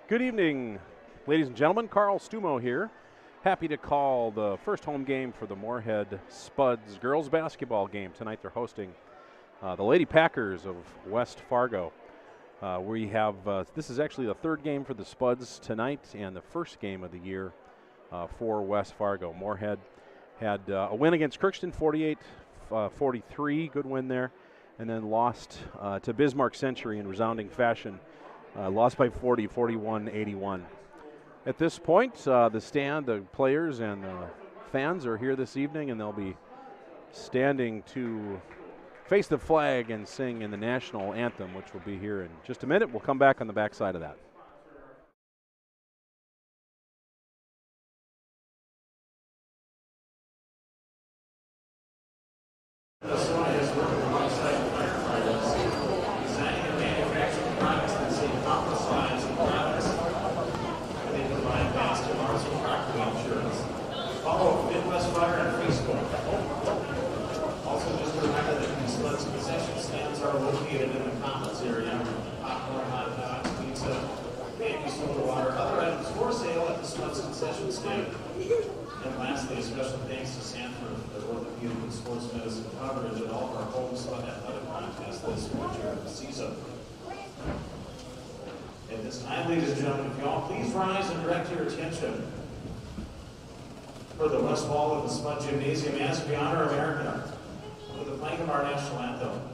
Good evening, ladies and gentlemen. Carl Stumo here. Happy to call the first home game for the Moorhead Spuds girls basketball game. Tonight they're hosting the Lady Packers of West Fargo. We have, this is actually the third game for the Spuds tonight and the first game of the year for West Fargo. Moorhead had a win against Crookston, 48-43, good win there, and then lost to Bismarck Century in resounding fashion. Lost by 40, 41-81. At this point, the players, and the fans are here this evening, and they'll be standing to face the flag and sing in the national anthem, which will be here in just a minute. We'll come back on the backside of that. And lastly, a special thanks to Sanford for orthopedic and sports medicine coverage at all of our home Spud athletic contests this winter of the season. At this time, ladies and gentlemen, if you all please rise and direct your attention for the west wall of the Spud Gymnasium as we honor America with the playing of our national anthem.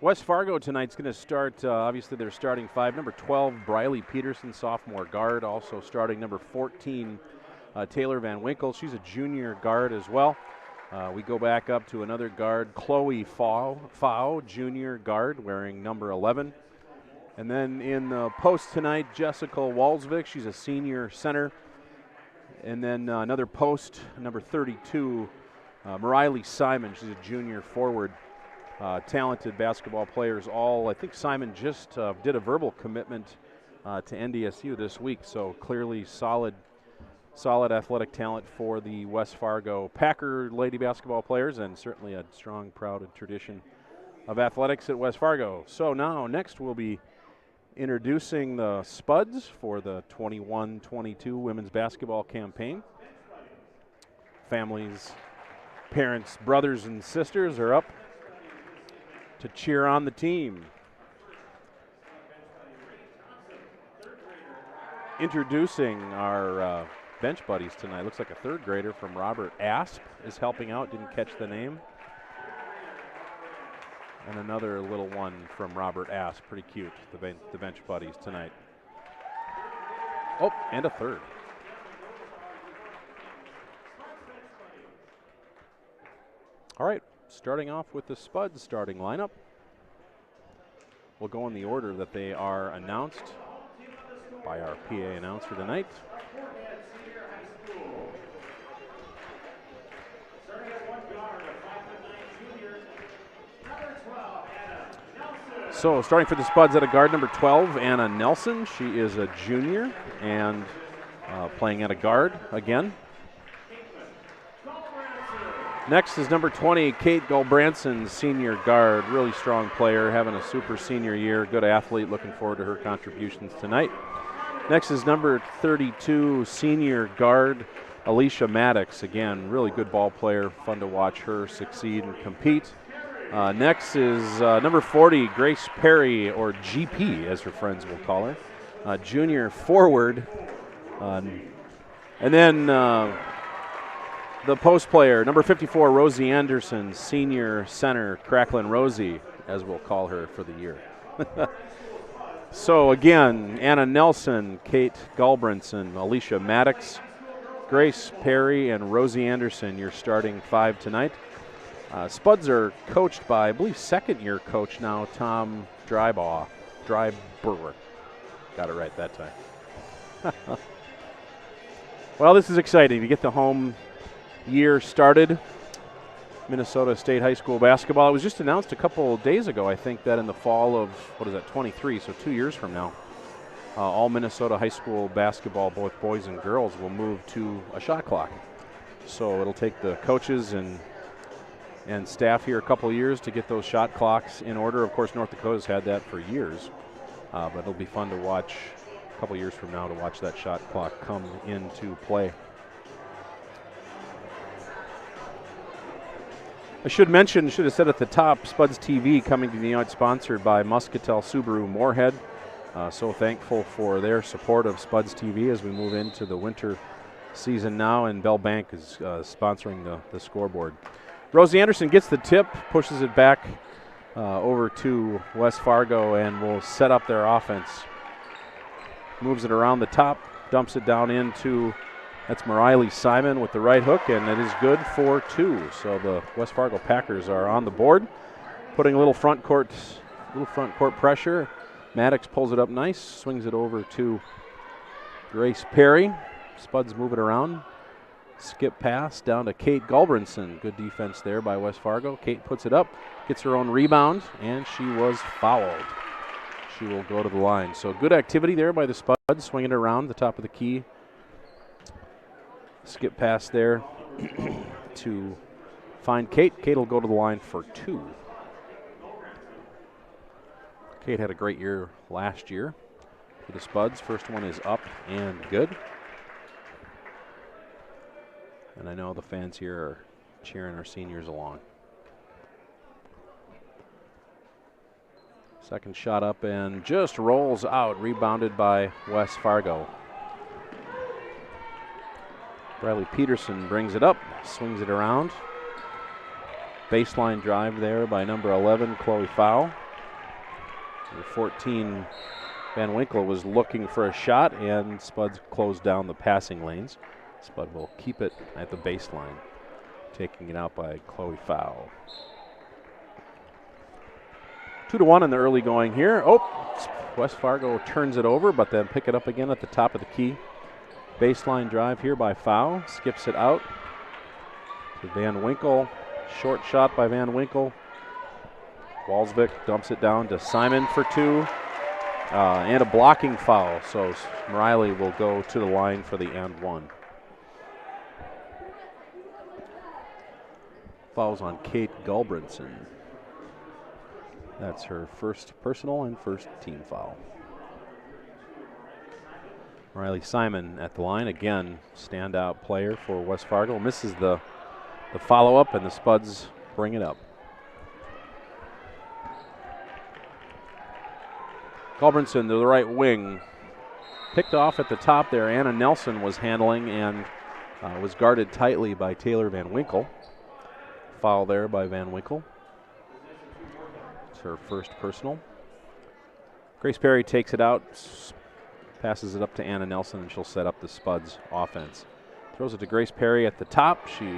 West Fargo tonight's going to start, obviously their starting five. Number 12, Briley Peterson, sophomore guard. Also starting number 14, Taylor Van Winkle. She's a junior guard as well. We go back up to another guard, Chloe Fau, junior guard, wearing number 11. And then in the post tonight, Jessica Walsvik. She's a senior center. And then another post, number 32, Mariley Simon. She's a junior forward. Talented basketball players all. I think Simon just did a verbal commitment to NDSU this week, so clearly solid athletic talent for the West Fargo Packer lady basketball players, and certainly a strong, proud tradition of athletics at West Fargo. So now, next we'll be introducing the Spuds for the 21-22 women's basketball campaign. Families, parents, brothers, and sisters are up to cheer on the team. Introducing our bench buddies tonight. Looks like a third grader from Robert Asp is helping out. Didn't catch the name. And another little one from Robert Asp. Pretty cute, the bench buddies tonight. Oh, and a third. All right, starting off with the Spuds starting lineup. We'll go in the order that they are announced by our PA announcer tonight. So starting for the Spuds at a guard, number 12, Anna Nelson. She is a junior and playing at a guard again. Next is number 20, Kate Gulbranson, senior guard. Really strong player, having a super senior year. Good athlete, looking forward to her contributions tonight. Next is number 32, senior guard, Alicia Maddox. Again, really good ball player. Fun to watch her succeed and compete. Next is number 40, Grace Perry, or GP, as her friends will call her. Junior forward. And then the post player, number 54, Rosie Anderson, senior center, Cracklin Rosie, as we'll call her for the year. So again, Anna Nelson, Kate Gulbranson, Alicia Maddox, Grace Perry, and Rosie Anderson, your starting 5 tonight. Spuds are coached by, I believe, second-year coach now, Tom Drybaugh. Dryburger. Got it right that time. Well, this is exciting to get the home year started. Minnesota State High School basketball. It was just announced a couple days ago, I think, that in the fall of, 23, so 2 years from now, all Minnesota high school basketball, both boys and girls, will move to a shot clock. So it'll take the coaches and staff here a couple years to get those shot clocks in order. Of course, North Dakota's had that for years, but it'll be fun to watch a couple years from now to watch that shot clock come into play. I should have said at the top, Spuds TV coming to the United, sponsored by Muscatel Subaru Moorhead. So thankful for their support of Spuds TV as we move into the winter season now, and Bell Bank is sponsoring the scoreboard. Rosie Anderson gets the tip, pushes it back over to West Fargo, and will set up their offense. Moves it around the top, dumps it down into, that's Mariley Simon with the right hook, and it is good for 2. So the West Fargo Packers are on the board, putting a little front court pressure. Maddox pulls it up nice, swings it over to Grace Perry. Spuds move it around. Skip pass down to Kate Gulbranson. Good defense there by West Fargo. Kate puts it up, gets her own rebound, and she was fouled. She will go to the line. So good activity there by the Spuds, swinging it around the top of the key. Skip pass there to find Kate. Kate will go to the line for 2. Kate had a great year last year for the Spuds. First one is up and good. And I know the fans here are cheering our seniors along. Second shot up and just rolls out, rebounded by West Fargo. Bradley Peterson brings it up, swings it around. Baseline drive there by number 11, Chloe Fowl. Number 14, Van Winkle was looking for a shot, and Spuds closed down the passing lanes. Spud will keep it at the baseline, taking it out by Chloe Fowl. 2-1 in the early going here. Oh, West Fargo turns it over, but then pick it up again at the top of the key. Baseline drive here by Fowl, skips it out to Van Winkle. Short shot by Van Winkle. Walsvik dumps it down to Simon for 2. And a blocking foul, so Riley will go to the line for the and 1. Fouls on Kate Gulbranson. That's her first personal and first team foul. Riley Simon at the line. Again, standout player for West Fargo. Misses the follow-up, and the Spuds bring it up. Gulbranson to the right wing. Picked off at the top there. Anna Nelson was handling and was guarded tightly by Taylor Van Winkle. Foul there by Van Winkle. It's her first personal. Grace Perry takes it out, passes it up to Anna Nelson, and she'll set up the Spuds offense. Throws it to Grace Perry at the top. She,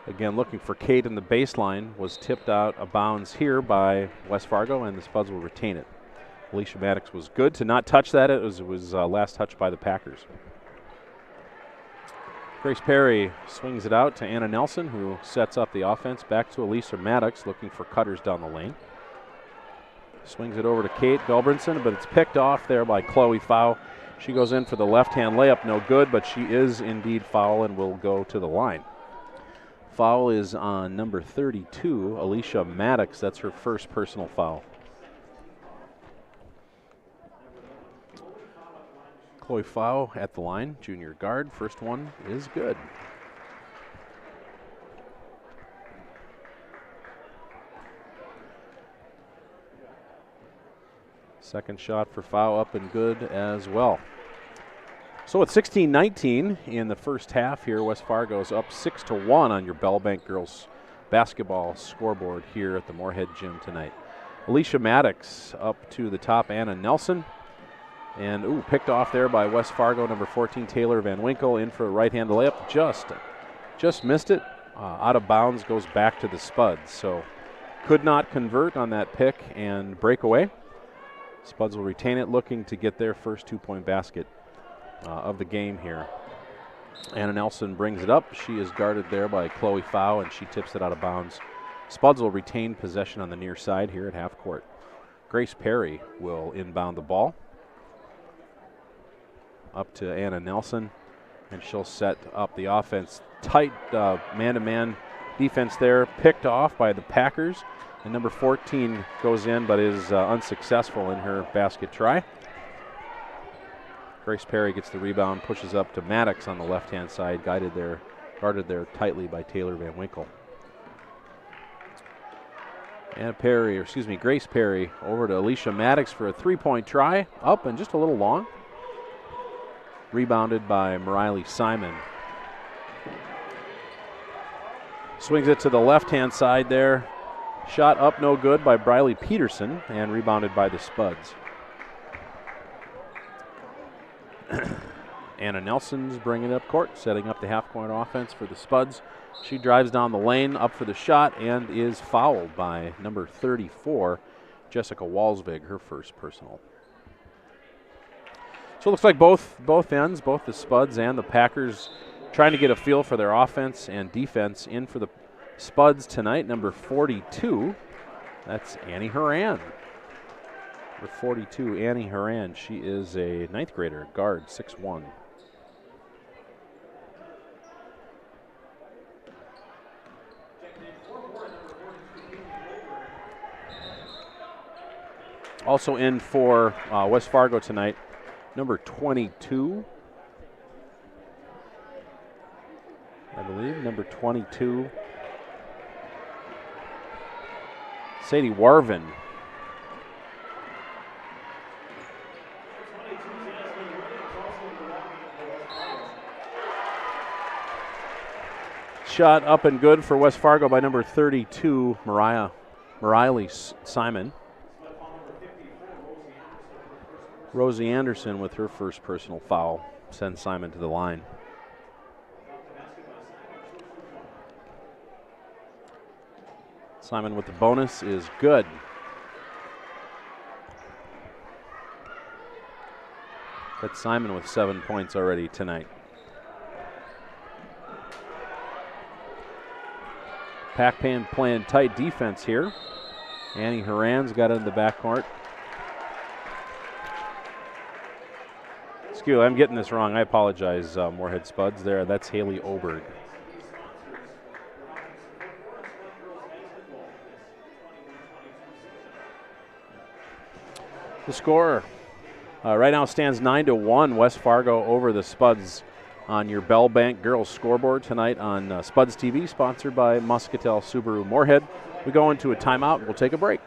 again, looking for Kate in the baseline, was tipped out of bounds here by West Fargo, and the Spuds will retain it. Alicia Maddox was good to not touch that. It was last touched by the Packers. Grace Perry swings it out to Anna Nelson, who sets up the offense. Back to Alicia Maddox, looking for cutters down the lane. Swings it over to Kate Belbrinson, but it's picked off there by Chloe Fow. She goes in for the left-hand layup, no good, but she is indeed foul and will go to the line. Foul is on number 32, Alicia Maddox. That's her first personal foul. Chloe Fow at the line, junior guard. First one is good. Second shot for Fow up and good as well. So it's 16-19 in the first half here. West Fargo's up 6-1 on your Bellbank girls basketball scoreboard here at the Moorhead Gym tonight. Alicia Maddox up to the top, Anna Nelson. And picked off there by West Fargo, number 14, Taylor Van Winkle, in for a right-hand layup. Just missed it. Out of bounds, goes back to the Spuds. So could not convert on that pick and breakaway. Spuds will retain it, looking to get their first two-point basket of the game here. Anna Nelson brings it up. She is guarded there by Chloe Fow, and she tips it out of bounds. Spuds will retain possession on the near side here at half court. Grace Perry will inbound the ball up to Anna Nelson, and she'll set up the offense. Tight man-to-man defense there, picked off by the Packers, and number 14 goes in but is unsuccessful in her basket try. Grace Perry gets the rebound, pushes up to Maddox on the left-hand side, guarded there tightly by Taylor Van Winkle. And Grace Perry over to Alicia Maddox for a three-point try, up and just a little long. Rebounded by Mariley Simon. Swings it to the left-hand side there. Shot up no good by Briley Peterson, and rebounded by the Spuds. Anna Nelson's bringing it up court, setting up the half-court offense for the Spuds. She drives down the lane, up for the shot, and is fouled by number 34, Jessica Walsvig, her first personal. So it looks like both ends, both the Spuds and the Packers, trying to get a feel for their offense and defense. In for the Spuds tonight, number 42, that's Annie Horan. Number 42, Annie Horan. She is a ninth grader, guard, 6'1". Also in for West Fargo tonight, number 22, I believe, number 22, Sadie Warvin. Shot up and good for West Fargo by number 32, Mariley Simon. Rosie Anderson with her first personal foul sends Simon to the line. Simon with the bonus is good. That's Simon with 7 points already tonight. Pac-Man playing tight defense here. Annie Horan's got it in the backcourt. Excuse me, I'm getting this wrong. I apologize, Moorhead Spuds there. That's Haley Oberg. The score right now stands 9-1. West Fargo over the Spuds on your Bellbank girls scoreboard tonight on Spuds TV, sponsored by Muscatel Subaru Moorhead. We go into a timeout. We'll take a break.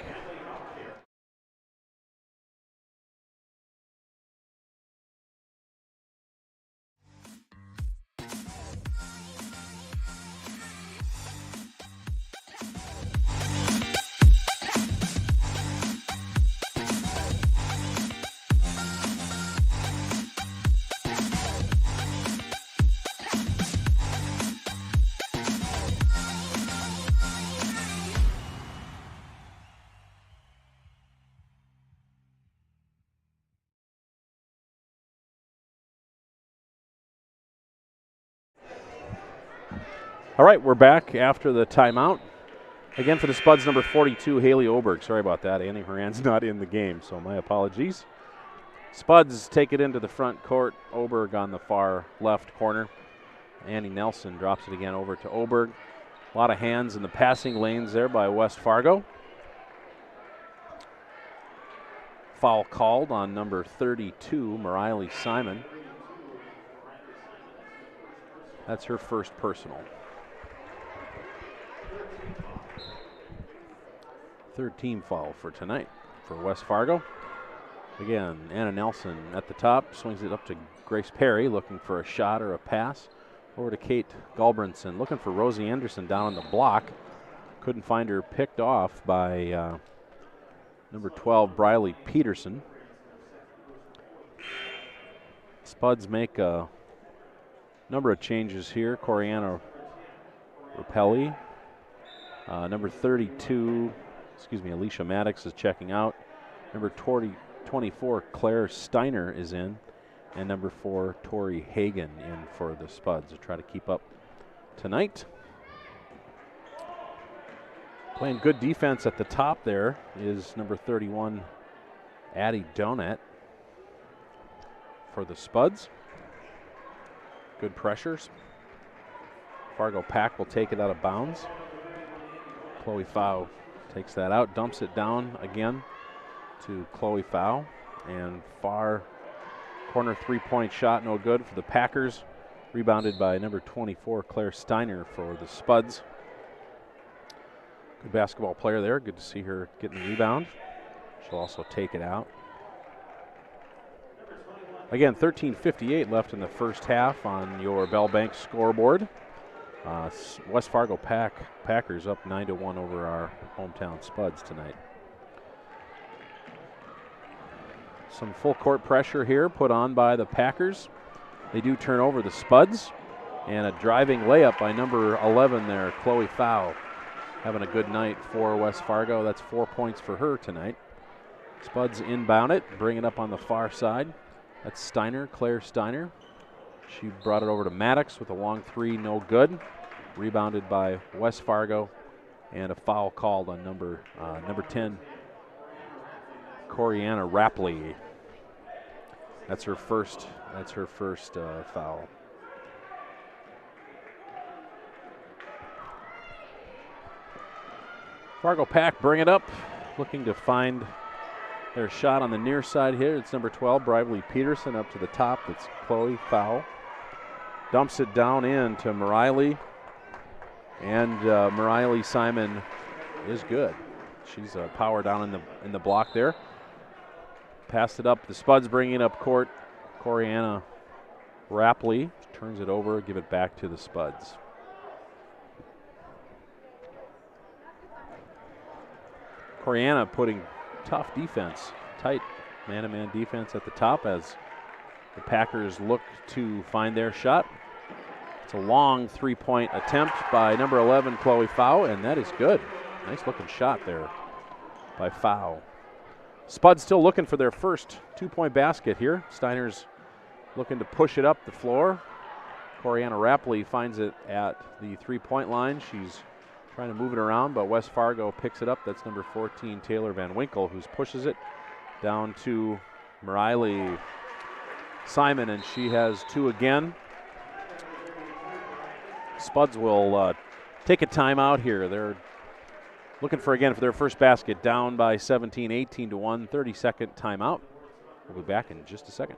All right, we're back after the timeout. Again for the Spuds, number 42, Haley Oberg. Sorry about that. Annie Horan's not in the game, so my apologies. Spuds take it into the front court. Oberg on the far left corner. Annie Nelson drops it again over to Oberg. A lot of hands in the passing lanes there by West Fargo. Foul called on number 32, Mariley Simon. That's her first personal. Third team foul for tonight for West Fargo. Again, Anna Nelson at the top, swings it up to Grace Perry, looking for a shot or a pass. Over to Kate Galbranson, looking for Rosie Anderson down on the block. Couldn't find her, picked off by number 12, Briley Peterson. Spuds make a number of changes here. Coriana Rapelli, number 32, Alicia Maddox is checking out. Number 24, Claire Steiner is in. And number 4, Tori Hagan in for the Spuds to try to keep up tonight. Playing good defense at the top there is number 31, Addie Donat for the Spuds. Good pressures. Fargo Pack will take it out of bounds. Chloe Fau takes that out, dumps it down again to Chloe Fau, and far corner three-point shot, no good for the Packers. Rebounded by number 24, Claire Steiner for the Spuds. Good basketball player there. Good to see her getting the rebound. She'll also take it out. Again, 13:58 left in the first half on your Bell Bank scoreboard. West Fargo Packers up 9-1 over our hometown Spuds tonight. Some full court pressure here put on by the Packers. They do turn over the Spuds, and a driving layup by number 11 there, Chloe Fau. Having a good night for West Fargo. That's 4 points for her tonight. Spuds inbound it, bring it up on the far side. That's Steiner, Claire Steiner. She brought it over to Maddox with a long three, no good. Rebounded by West Fargo, and a foul called on number 10, Coriana Rapley. That's her first foul. Fargo Pack bring it up, looking to find their shot on the near side here. It's number 12, Briley Peterson, up to the top. That's Chloe Fau. Dumps it down in to Mariley, and Mariley Simon is good. She's a power down in the block there. Passed it up. The Spuds bringing it up court. Coriana Rapley turns it over, give it back to the Spuds. Coriana putting tough defense, tight man-to-man defense at the top as the Packers look to find their shot. It's a long three-point attempt by number 11, Chloe Fau, and that is good. Nice looking shot there by Fau. Spuds still looking for their first two-point basket here. Steiner's looking to push it up the floor. Coriana Rapley finds it at the three-point line. She's trying to move it around, but West Fargo picks it up. That's number 14, Taylor Van Winkle, who pushes it down to Mariley Simon, and she has two again. Spuds will take a timeout here. They're looking for their first basket, down by 17, 18-1, 30-second timeout. We'll be back in just a second.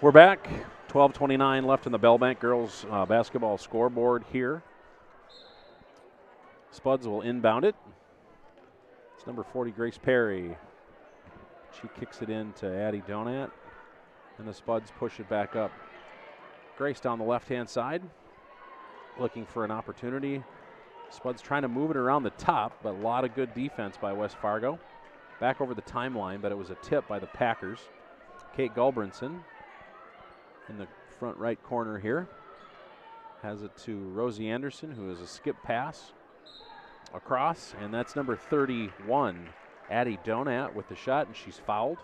We're back. 12:29 left in the Bell Bank girls basketball scoreboard here. Spuds will inbound it. It's number 40, Grace Perry. She kicks it in to Addie Donat, and the Spuds push it back up Grace down the left-hand side, looking for an opportunity. Spuds trying to move it around the top, but a lot of good defense by West Fargo. Back over the timeline, but it was a tip by the Packers. Kate Gulbranson in the front right corner here. Has it to Rosie Anderson, who is a skip pass across, and that's number 31, Addie Donat with the shot, and she's fouled.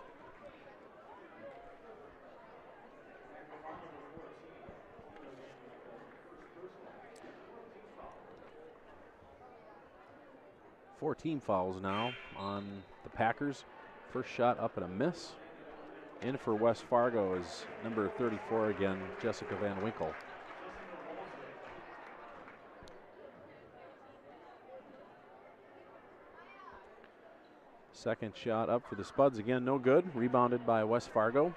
Four team fouls now on the Packers. First shot up and a miss. In for West Fargo is number 34 again, Jessica Van Winkle. Second shot up for the Spuds again, no good. Rebounded by West Fargo.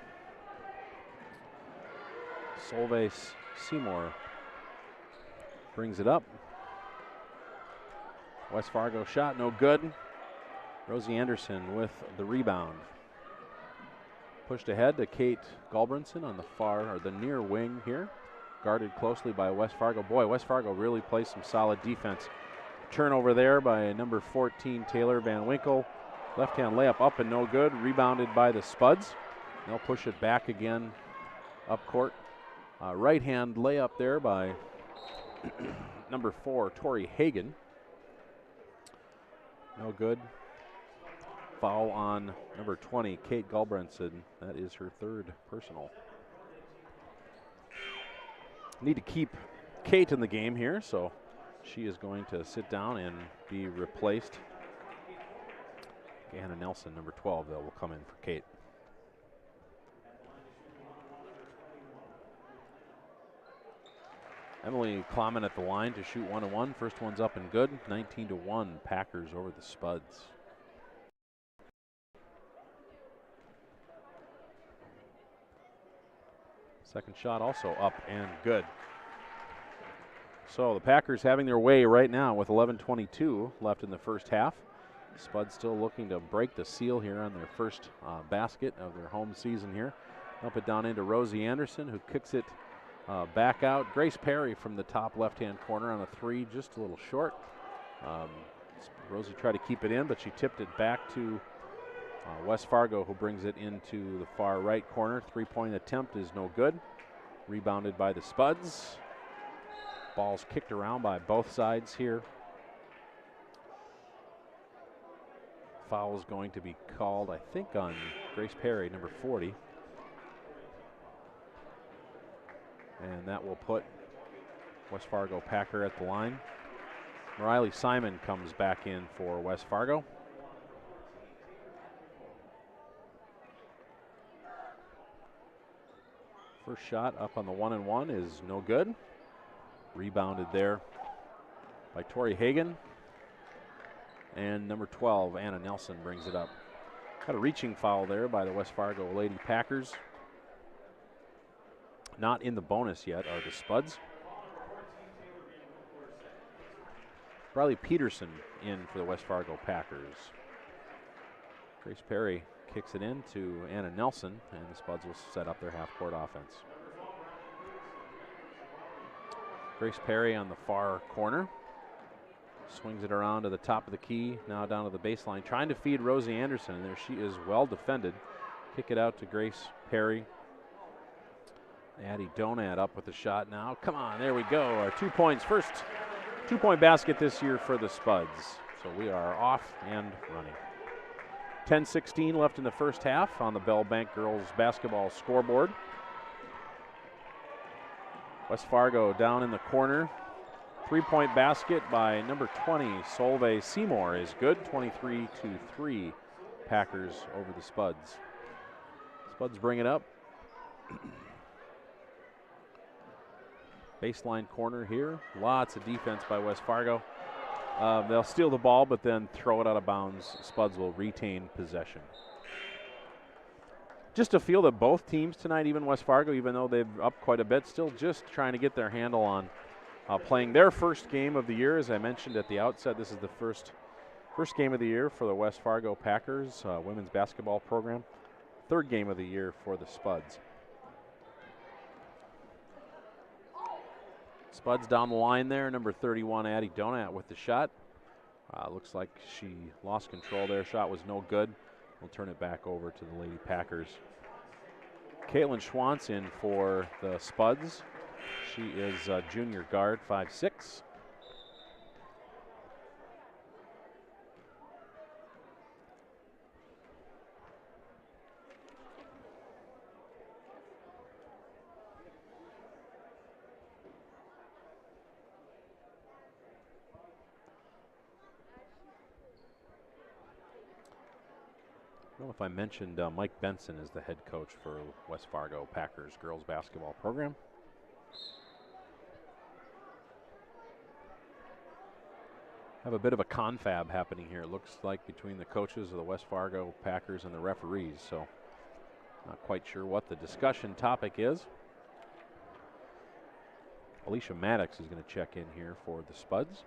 Solveig Seymour brings it up. West Fargo shot, no good. Rosie Anderson with the rebound. Pushed ahead to Kate Gulbranson on the far, or the near wing here. Guarded closely by West Fargo. Boy, West Fargo really plays some solid defense. Turnover there by number 14, Taylor Van Winkle. Left-hand layup up and no good. Rebounded by the Spuds. They'll push it back again up court. Right-hand layup there by number 4, Tori Hagan. No good. Foul on number 20, Kate Gulbranson. That is her third personal. Need to keep Kate in the game here, so she is going to sit down and be replaced. Anna Nelson, number 12, though, will come in for Kate. Emily Klaaman at the line to shoot 1-1. First one's up and good. 19-1, Packers over the Spuds. Second shot also up and good. So the Packers having their way right now with 11:22 left in the first half. Spuds still looking to break the seal here on their first basket of their home season here. Up it down into Rosie Anderson, who kicks it back out. Grace Perry from the top left-hand corner on a three, just a little short. Rosie tried to keep it in, but she tipped it back to West Fargo, who brings it into the far right corner. Three-point attempt is no good. Rebounded by the Spuds. Ball's kicked around by both sides here. Foul is going to be called, I think, on Grace Perry, number 40. And that will put West Fargo Packer at the line. Riley Simon comes back in for West Fargo. First shot up on the 1-and-1 is no good. Rebounded there by Tori Hagan. And number 12, Anna Nelson, brings it up. Got a reaching foul there by the West Fargo Lady Packers. Not in the bonus yet are the Spuds. Riley Peterson in for the West Fargo Packers. Grace Perry kicks it in to Anna Nelson, and the Spuds will set up their half-court offense. Grace Perry on the far corner. Swings it around to the top of the key, now down to the baseline, trying to feed Rosie Anderson, and there she is, well defended. Kick it out to Grace Perry. Addie Donat up with the shot now. Come on, there we go. Our 2 points, first two-point basket this year for the Spuds. So we are off and running. 10:16 left in the first half on the Bell Bank girls basketball scoreboard. West Fargo down in the corner. Three-point basket by number 20, Solveig Seymour, is good. 23-3, Packers over the Spuds. Spuds bring it up. Baseline corner here. Lots of defense by West Fargo. They'll steal the ball, but then throw it out of bounds. Spuds will retain possession. Just to feel that both teams tonight, even West Fargo, even though they've up quite a bit, still just trying to get their handle on playing their first game of the year. As I mentioned at the outset, this is the first game of the year for the West Fargo Packers women's basketball program. Third game of the year for the Spuds. Spuds down the line there. Number 31, Addie Donat with the shot. Looks like she lost control there. Shot was no good. We'll turn it back over to the Lady Packers. Caitlin Schwantz in for the Spuds. She is a junior guard, 5'6". I don't know if I mentioned Mike Benson is the head coach for West Fargo Packers girls basketball program. Have a bit of a confab happening here, it looks like, between the coaches of the West Fargo Packers and the referees, so not quite sure what the discussion topic is. Alicia Maddox is going to check in here for the Spuds.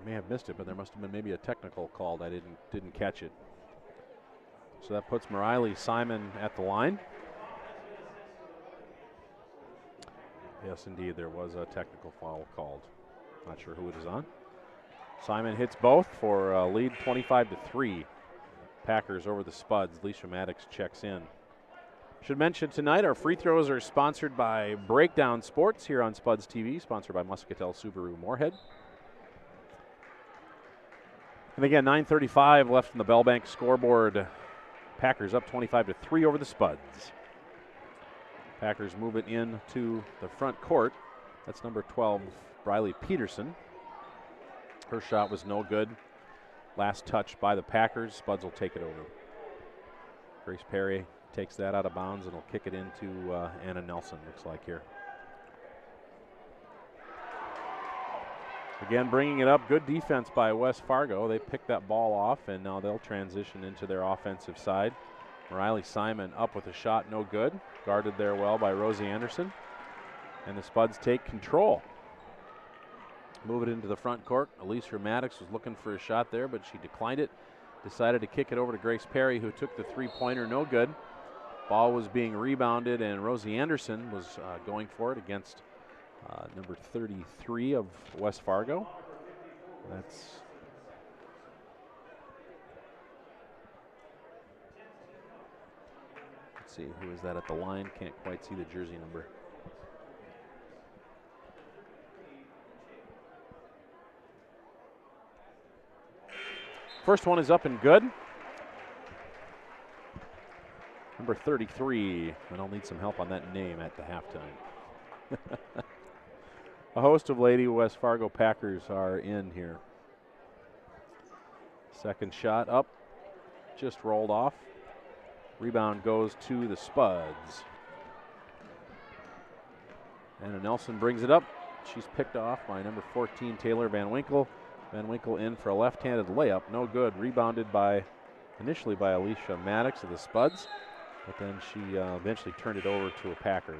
May have missed it, but there must have been maybe a technical called. I didn't catch it. So that puts Mariley Simon at the line. Yes, indeed, there was a technical foul called. Not sure who it is on. Simon hits both for a lead 25-3. Packers over the Spuds. Alicia Maddox checks in. Should mention tonight our free throws are sponsored by Breakdown Sports here on Spuds TV, sponsored by Muscatel Subaru Moorhead. And again, 9:35 left in the Bell Bank scoreboard. Packers up 25-3 over the Spuds. Packers move it into the front court. That's number 12, Briley Peterson. Her shot was no good. Last touch by the Packers. Spuds will take it over. Grace Perry takes that out of bounds and will kick it into Anna Nelson, looks like here. Again, bringing it up. Good defense by West Fargo. They picked that ball off, and now they'll transition into their offensive side. Mariley Simon up with a shot, no good. Guarded there well by Rosie Anderson. And the Spuds take control. Move it into the front court. Alicia Maddox was looking for a shot there, but she declined it. Decided to kick it over to Grace Perry, who took the three-pointer, no good. Ball was being rebounded, and Rosie Anderson was going for it against number 33 of West Fargo. Let's see, who is that at the line? Can't quite see the jersey number. First one is up and good. Number 33, and I'll need some help on that name at the halftime. A host of Lady West Fargo Packers are in here. Second shot up, just rolled off. Rebound goes to the Spuds. Anna Nelson brings it up. She's picked off by number 14, Taylor Van Winkle. Van Winkle in for a left-handed layup, no good. Rebounded initially by Alicia Maddox of the Spuds, but then she eventually turned it over to a Packer.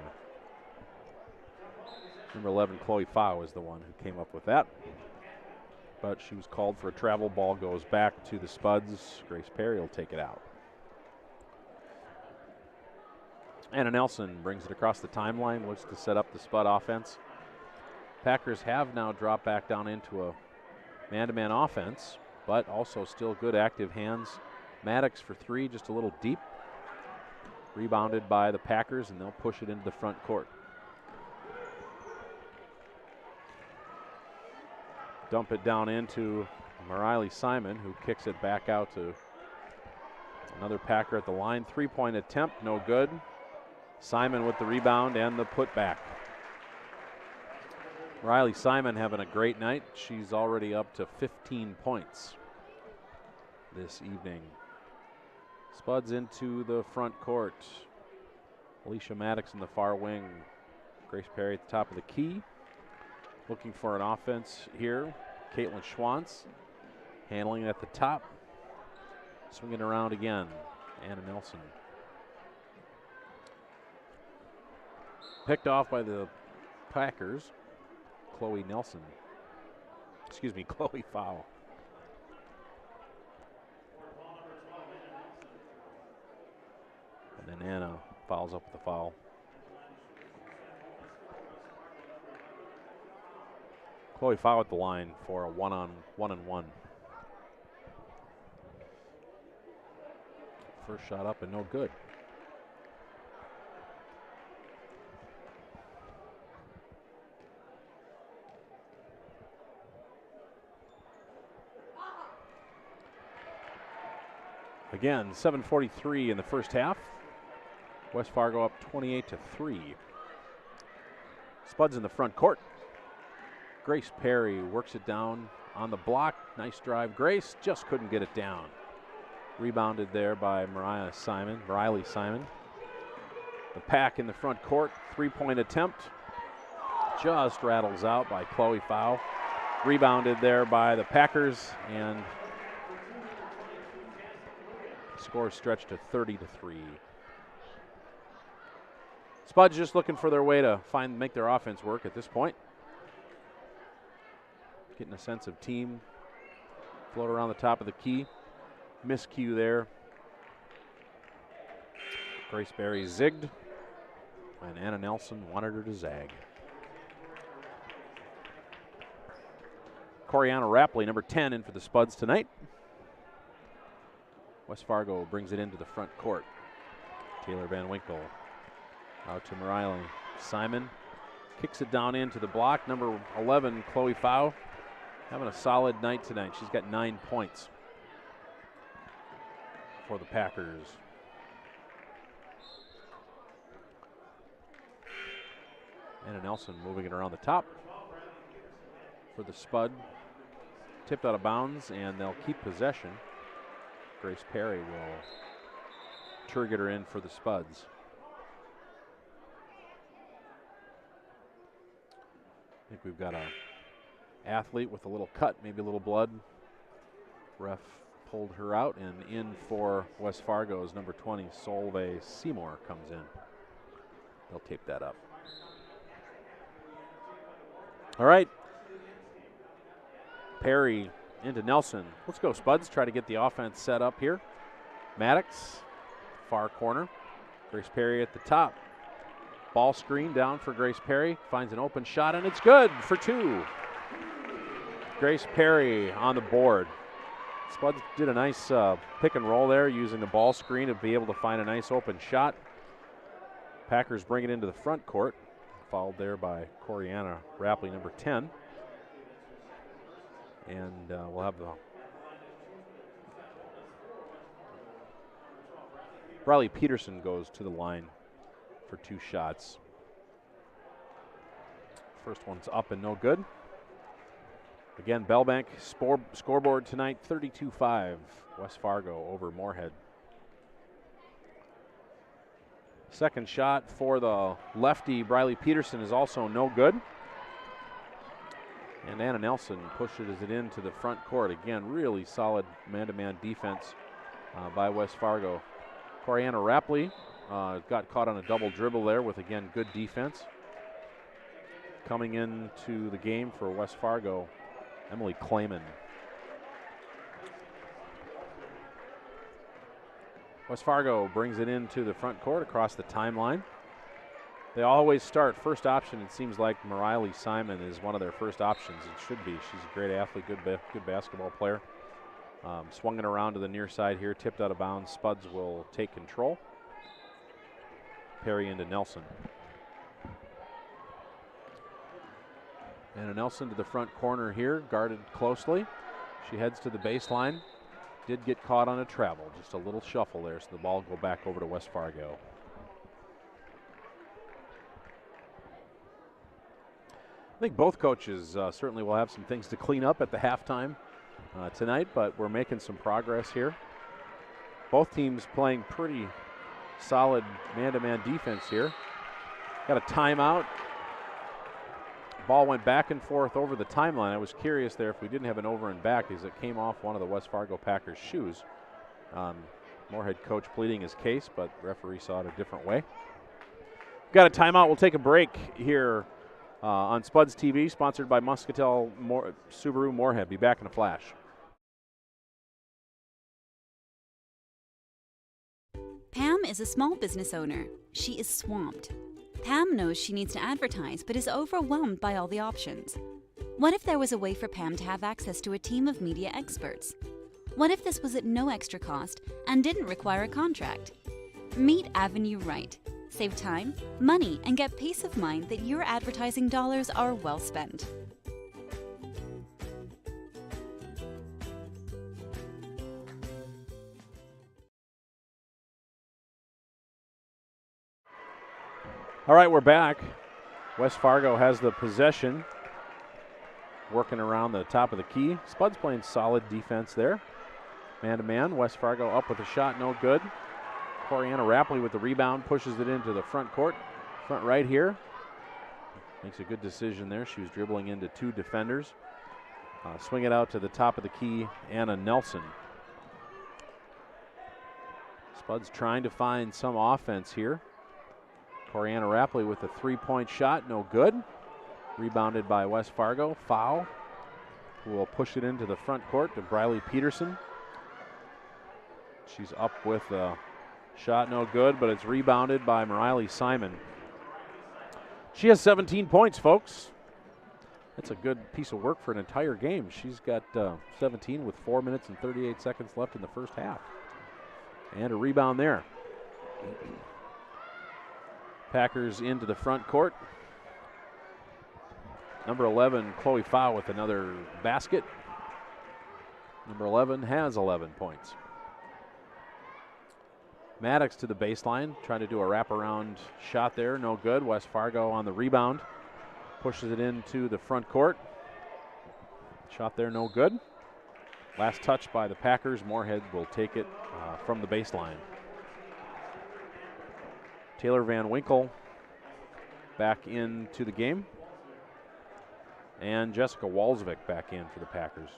Number 11, Chloe Fau is the one who came up with that. But she was called for a travel. Ball goes back to the Spuds. Grace Perry will take it out. Anna Nelson brings it across the timeline, looks to set up the Spud offense. Packers have now dropped back down into a man-to-man offense, but also still good active hands. Maddox for three, just a little deep. Rebounded by the Packers, and they'll push it into the front court. Dump it down into Mariley Simon, who kicks it back out to another Packer at the line. Three-point attempt, no good. Simon with the rebound and the putback. Mariley Simon having a great night. She's already up to 15 points this evening. Spuds into the front court. Alicia Maddox in the far wing. Grace Perry at the top of the key. Looking for an offense here. Caitlin Schwantz handling it at the top. Swinging around again. Anna Nelson. Picked off by the Packers. Chloe Nelson. Excuse me, Chloe Fowl. And then Anna fouls up with the foul. Chloe Fowl at the line for a 1-on-1. First shot up and no good. Again, 7:43 in the first half. West Fargo up 28-3. Spuds in the front court. Grace Perry works it down on the block. Nice drive. Grace just couldn't get it down. Rebounded there by Riley Simon. The pack in the front court. Three-point attempt. Just rattles out by Chloe Fowl. Rebounded there by the Packers, and score stretched to 30-3. Spuds just looking for their way to make their offense work at this point. Getting a sense of team. Float around the top of the key. Miscue there. Grace Berry zigged, and Anna Nelson wanted her to zag. Coriana Rapley, number 10, in for the Spuds tonight. West Fargo brings it into the front court. Taylor Van Winkle out to Riley Simon. Kicks it down into the block. Number 11, Chloe Fowl, having a solid night tonight. She's got 9 points for the Packers. Anna Nelson moving it around the top for the Spud. Tipped out of bounds, and they'll keep possession. Grace Perry will trigger her in for the Spuds. I think we've got a athlete with a little cut, maybe a little blood. Ref pulled her out, and in for West Fargo's number 20, Solveig Seymour, comes in. They'll tape that up. All right. Perry into Nelson. Let's go, Spuds. Try to get the offense set up here. Maddox, far corner. Grace Perry at the top. Ball screen down for Grace Perry. Finds an open shot, and it's good for 2. Grace Perry on the board. Spuds did a nice pick and roll there, using the ball screen to be able to find a nice open shot. Packers bring it into the front court. Fouled there by Coriana Rapley, number 10. And we'll have the Riley Peterson goes to the line for 2 shots. First one's up and no good. Again, Bellbank scoreboard tonight, 32-5. West Fargo over Moorhead. Second shot for the lefty, Riley Peterson, is also no good. And Anna Nelson pushes it into the front court. Again, really solid man-to-man defense by West Fargo. Coriana Rapley got caught on a double dribble there with, again, good defense. Coming into the game for West Fargo, Emily Clayman. West Fargo brings it into the front court across the timeline. They always start first option. It seems like Riley Simon is one of their first options. It should be. She's a great athlete, good basketball player. Swung it around to the near side here, tipped out of bounds. Spuds will take control. Perry into Nelson. And a Nelson to the front corner here, guarded closely. She heads to the baseline. Did get caught on a travel, just a little shuffle there, so the ball will go back over to West Fargo. I think both coaches certainly will have some things to clean up at the halftime tonight, but we're making some progress here. Both teams playing pretty solid man-to-man defense here. Got a timeout. Ball went back and forth over the timeline. I was curious there if we didn't have an over and back, as it came off one of the West Fargo Packers' shoes. Moorhead coach pleading his case, but referee saw it a different way. Got a timeout. We'll take a break here on Spuds TV, sponsored by Muscatel Subaru Moorhead. Be back in a flash. Pam is a small business owner. She is swamped. Pam knows she needs to advertise, but is overwhelmed by all the options. What if there was a way for Pam to have access to a team of media experts? What if this was at no extra cost and didn't require a contract? Meet Avenue Right. Save time, money, and get peace of mind that your advertising dollars are well spent. All right, we're back. West Fargo has the possession, working around the top of the key. Spuds playing solid defense there. Man-to-man, West Fargo up with a shot, no good. Coriana Rapley with the rebound, pushes it into the front court. Front right here. Makes a good decision there. She was dribbling into two defenders. Swing it out to the top of the key, Anna Nelson. Spuds trying to find some offense here. Coriana Rapley with a three-point shot, no good. Rebounded by West Fargo, foul. Who will push it into the front court to Briley Peterson. She's up with a shot, no good, but it's rebounded by Mariley Simon. She has 17 points, folks. That's a good piece of work for an entire game. She's got 17 with 4 minutes and 38 seconds left in the first half. And a rebound there. Packers into the front court. Number 11, Chloe Fow with another basket. Number 11 has 11 points. Maddox to the baseline, trying to do a wraparound shot there, no good. West Fargo on the rebound, pushes it into the front court. Shot there, no good. Last touch by the Packers. Moorhead will take it from the baseline. Taylor Van Winkle back into the game. And Jessica Walsvik back in for the Packers.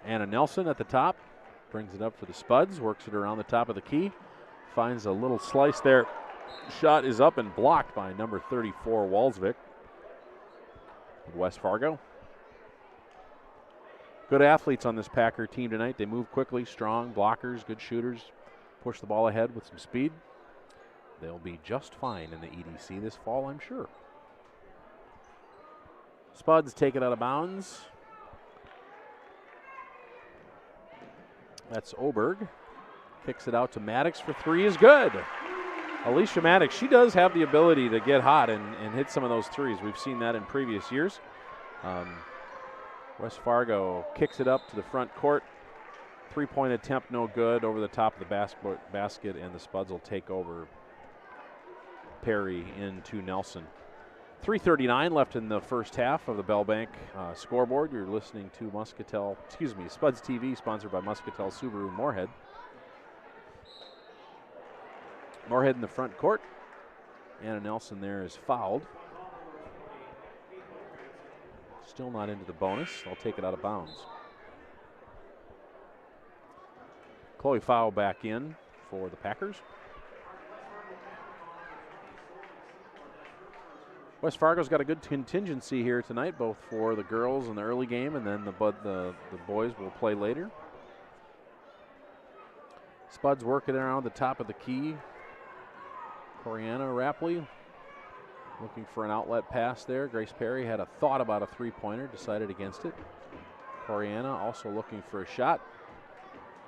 Anna Nelson at the top, brings it up for the Spuds, works it around the top of the key, finds a little slice there. Shot is up and blocked by number 34, Walsvik of West Fargo. Good athletes on this Packer team tonight. They move quickly, strong, blockers, good shooters, push the ball ahead with some speed. They'll be just fine in the EDC this fall, I'm sure. Spuds take it out of bounds. That's Oberg. Kicks it out to Maddox for three is good. Alicia Maddox, she does have the ability to get hot and hit some of those threes. We've seen that in previous years. West Fargo kicks it up to the front court. Three-point attempt, no good, over the top of the basket, and the Spuds will take over. Perry into Nelson. 3:39 left in the first half of the Bell Bank scoreboard. You're listening to Spuds TV, sponsored by Muscatel Subaru Moorhead. Moorhead in the front court. Anna Nelson there is fouled. Still not into the bonus. They'll take it out of bounds. Chloe Fow back in for the Packers. West Fargo's got a good contingency here tonight, both for the girls in the early game and then the boys will play later. Spuds working around the top of the key. Coriana Rapley looking for an outlet pass there. Grace Perry had a thought about a three-pointer, decided against it. Coriana also looking for a shot.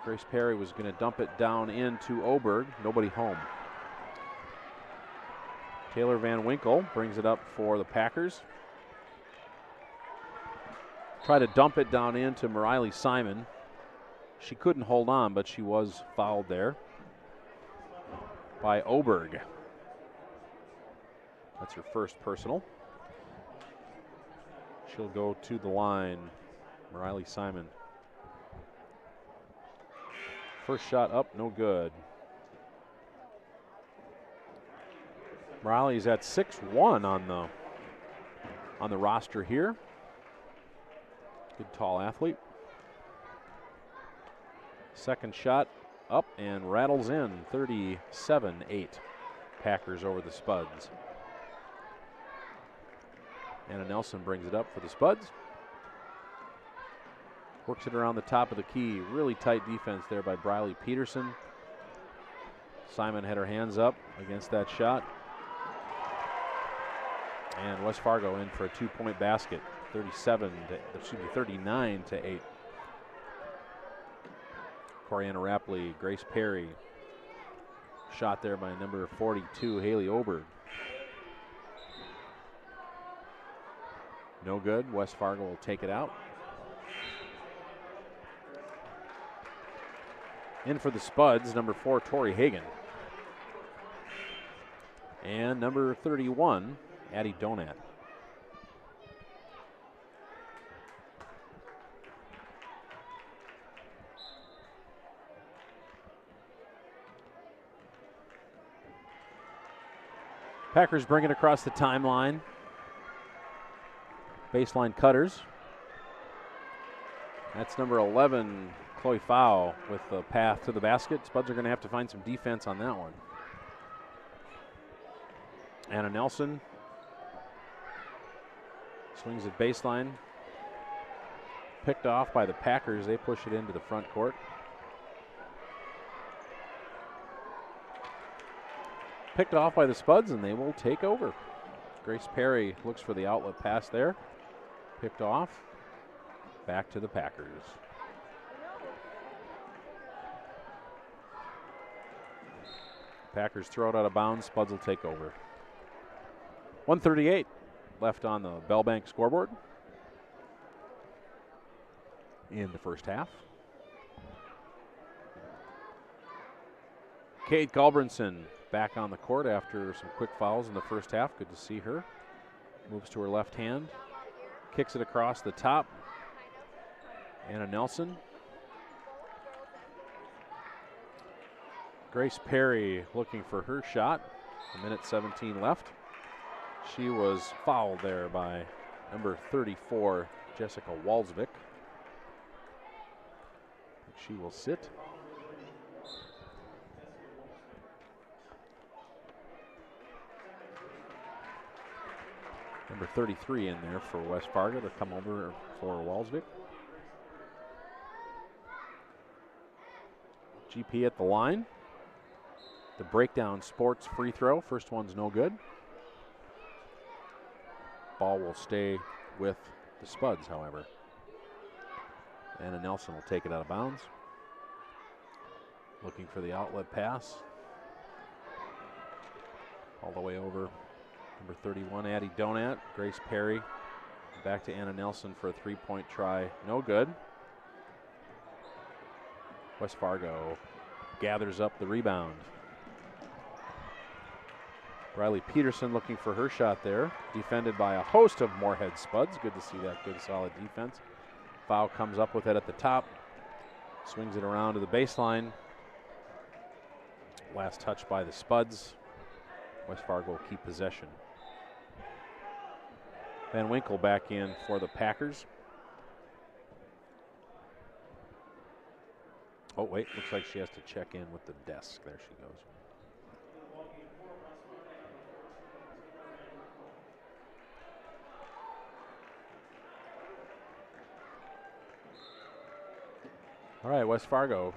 Grace Perry was going to dump it down into Oberg. Nobody home. Taylor Van Winkle brings it up for the Packers. Try to dump it down into Mariley Simon. She couldn't hold on, but she was fouled there by Oberg. That's her first personal. She'll go to the line. Mariley Simon. First shot up, no good. Mariley's at 6'1" on the roster here. Good tall athlete. Second shot up and rattles in, 37-8. Packers over the Spuds. Anna Nelson brings it up for the Spuds. Works it around the top of the key. Really tight defense there by Briley Peterson. Simon had her hands up against that shot. And West Fargo in for a 2-point basket. 39 to 8. Coriana Rapley, Grace Perry. Shot there by number 42, Haley Oberg. No good. West Fargo will take it out. In for the Spuds, number 4, Tori Hagan. And number 31, Addie Donat. Packers bring it across the timeline. Baseline cutters. That's number 11, Chloe Fow, with the path to the basket. Spuds are going to have to find some defense on that one. Anna Nelson swings at baseline. Picked off by the Packers. They push it into the front court. Picked off by the Spuds, and they will take over. Grace Perry looks for the outlet pass there. Picked off. Back to the Packers. Packers throw it out of bounds. Spuds will take over. 1:38 left on the Bell Bank scoreboard in the first half. Kate Galbranson back on the court after some quick fouls in the first half. Good to see her. Moves to her left hand. Kicks it across the top. Anna Nelson. Grace Perry looking for her shot. 1:17 left. She was fouled there by number 34, Jessica Walsvik. She will sit. Number 33 in there for West Fargo to come over for Walsvik. GP at the line. The breakdown sports free throw. First one's no good. Ball will stay with the Spuds, however. Anna Nelson will take it out of bounds. Looking for the outlet pass. All the way over. Number 31, Addie Donat. Grace Perry. Back to Anna Nelson for a three-point try. No good. West Fargo gathers up the rebound. Riley Peterson looking for her shot there. Defended by a host of Moorhead Spuds. Good to see that good, solid defense. Foul comes up with it at the top. Swings it around to the baseline. Last touch by the Spuds. West Fargo will keep possession. Van Winkle back in for the Packers. Oh, wait, looks like she has to check in with the desk. There she goes. All right, West Fargo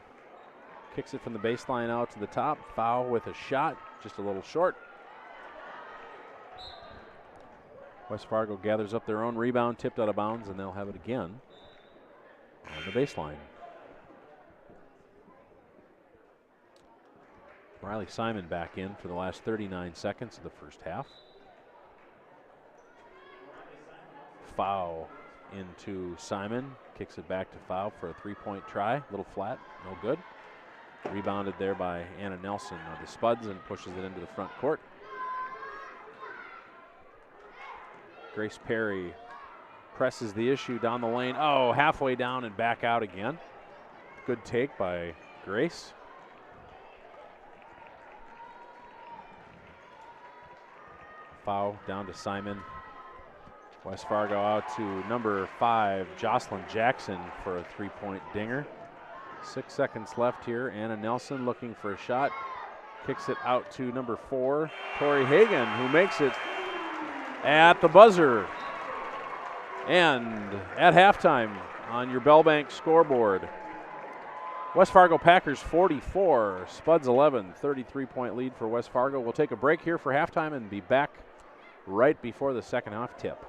kicks it from the baseline out to the top. Foul with a shot, just a little short. West Fargo gathers up their own rebound, tipped out of bounds, and they'll have it again on the baseline. Riley Simon back in for the last 39 seconds of the first half. Foul into Simon. Kicks it back to Foul for a three-point try. A little flat, no good. Rebounded there by Anna Nelson of the Spuds and pushes it into the front court. Grace Perry presses the issue down the lane. Oh, halfway down and back out again. Good take by Grace. Foul down to Simon. West Fargo out to number 5, Jocelyn Jackson for a three-point dinger. 6 seconds left here. Anna Nelson looking for a shot. Kicks it out to number 4, Tori Hagan, who makes it at the buzzer. And at halftime on your Bell Bank scoreboard, West Fargo Packers 44, Spuds 11, 33-point lead for West Fargo. We'll take a break here for halftime and be back right before the second half tip.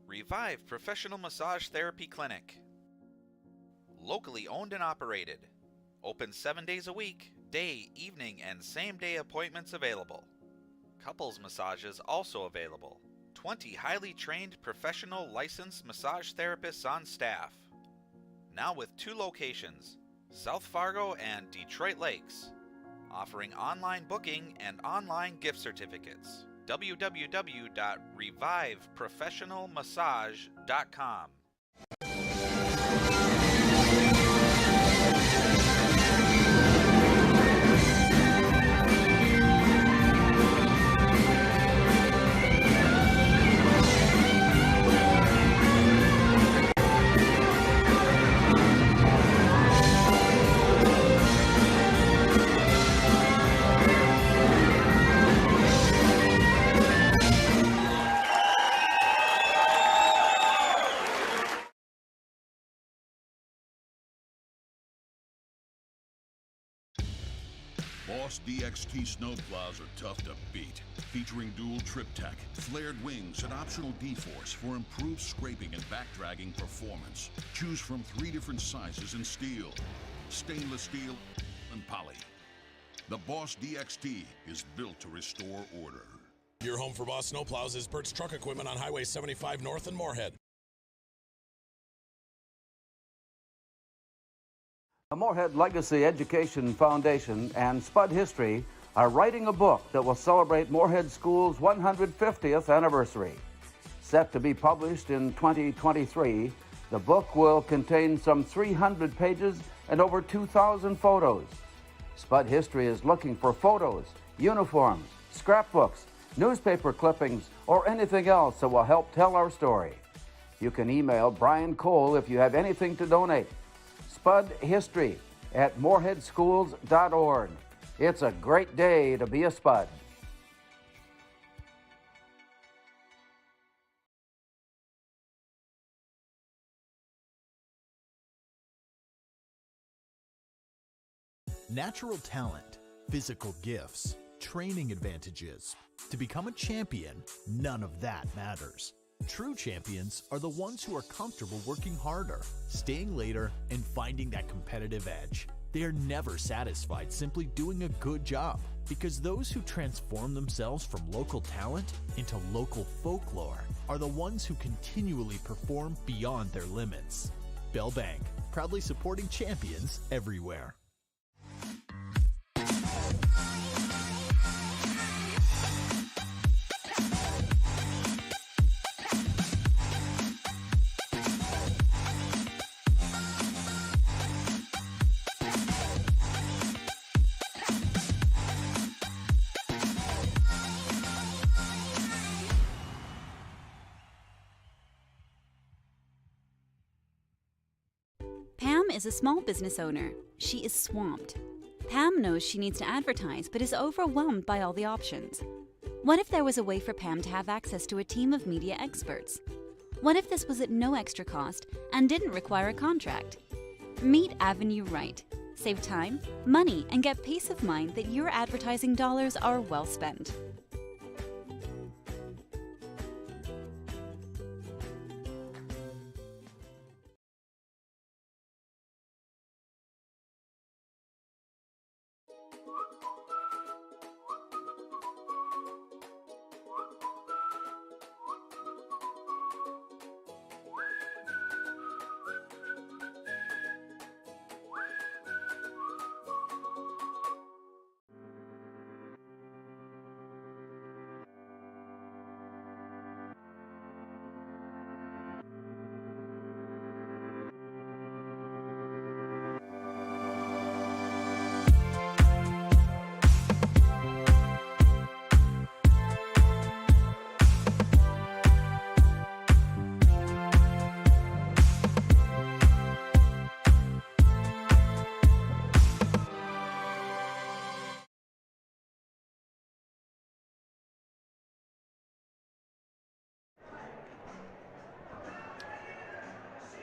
Revive Professional Massage Therapy Clinic. Locally owned and operated. Open 7 days a week, day, evening, and same-day appointments available. Couples massages also available. 20 highly trained professional licensed massage therapists on staff. Now with 2 locations, South Fargo and Detroit Lakes. Offering online booking and online gift certificates. www.reviveprofessionalmassage.com. Boss DXT snowplows are tough to beat. Featuring dual trip tech, flared wings, and optional D-force for improved scraping and backdragging performance. Choose from 3 different sizes in steel, stainless steel, and poly. The Boss DXT is built to restore order. Your home for Boss snowplows is Bert's Truck Equipment on Highway 75 North in Moorhead. The Moorhead Legacy Education Foundation and Spud History are writing a book that will celebrate Moorhead School's 150th anniversary. Set to be published in 2023, the book will contain some 300 pages and over 2,000 photos. Spud History is looking for photos, uniforms, scrapbooks, newspaper clippings, or anything else that will help tell our story. You can email Brian Cole if you have anything to donate. Spud History at moorheadschools.org. It's a great day to be a Spud. Natural talent, physical gifts, training advantages. To become a champion, none of that matters. True champions are the ones who are comfortable working harder, staying later, and finding that competitive edge. They are never satisfied simply doing a good job, because those who transform themselves from local talent into local folklore are the ones who continually perform beyond their limits. Bell Bank, proudly supporting champions everywhere. Pam is a small business owner. She is swamped. Pam knows she needs to advertise, but is overwhelmed by all the options. What if there was a way for Pam to have access to a team of media experts? What if this was at no extra cost and didn't require a contract? Meet Avenue Right. Save time, money, and get peace of mind that your advertising dollars are well spent.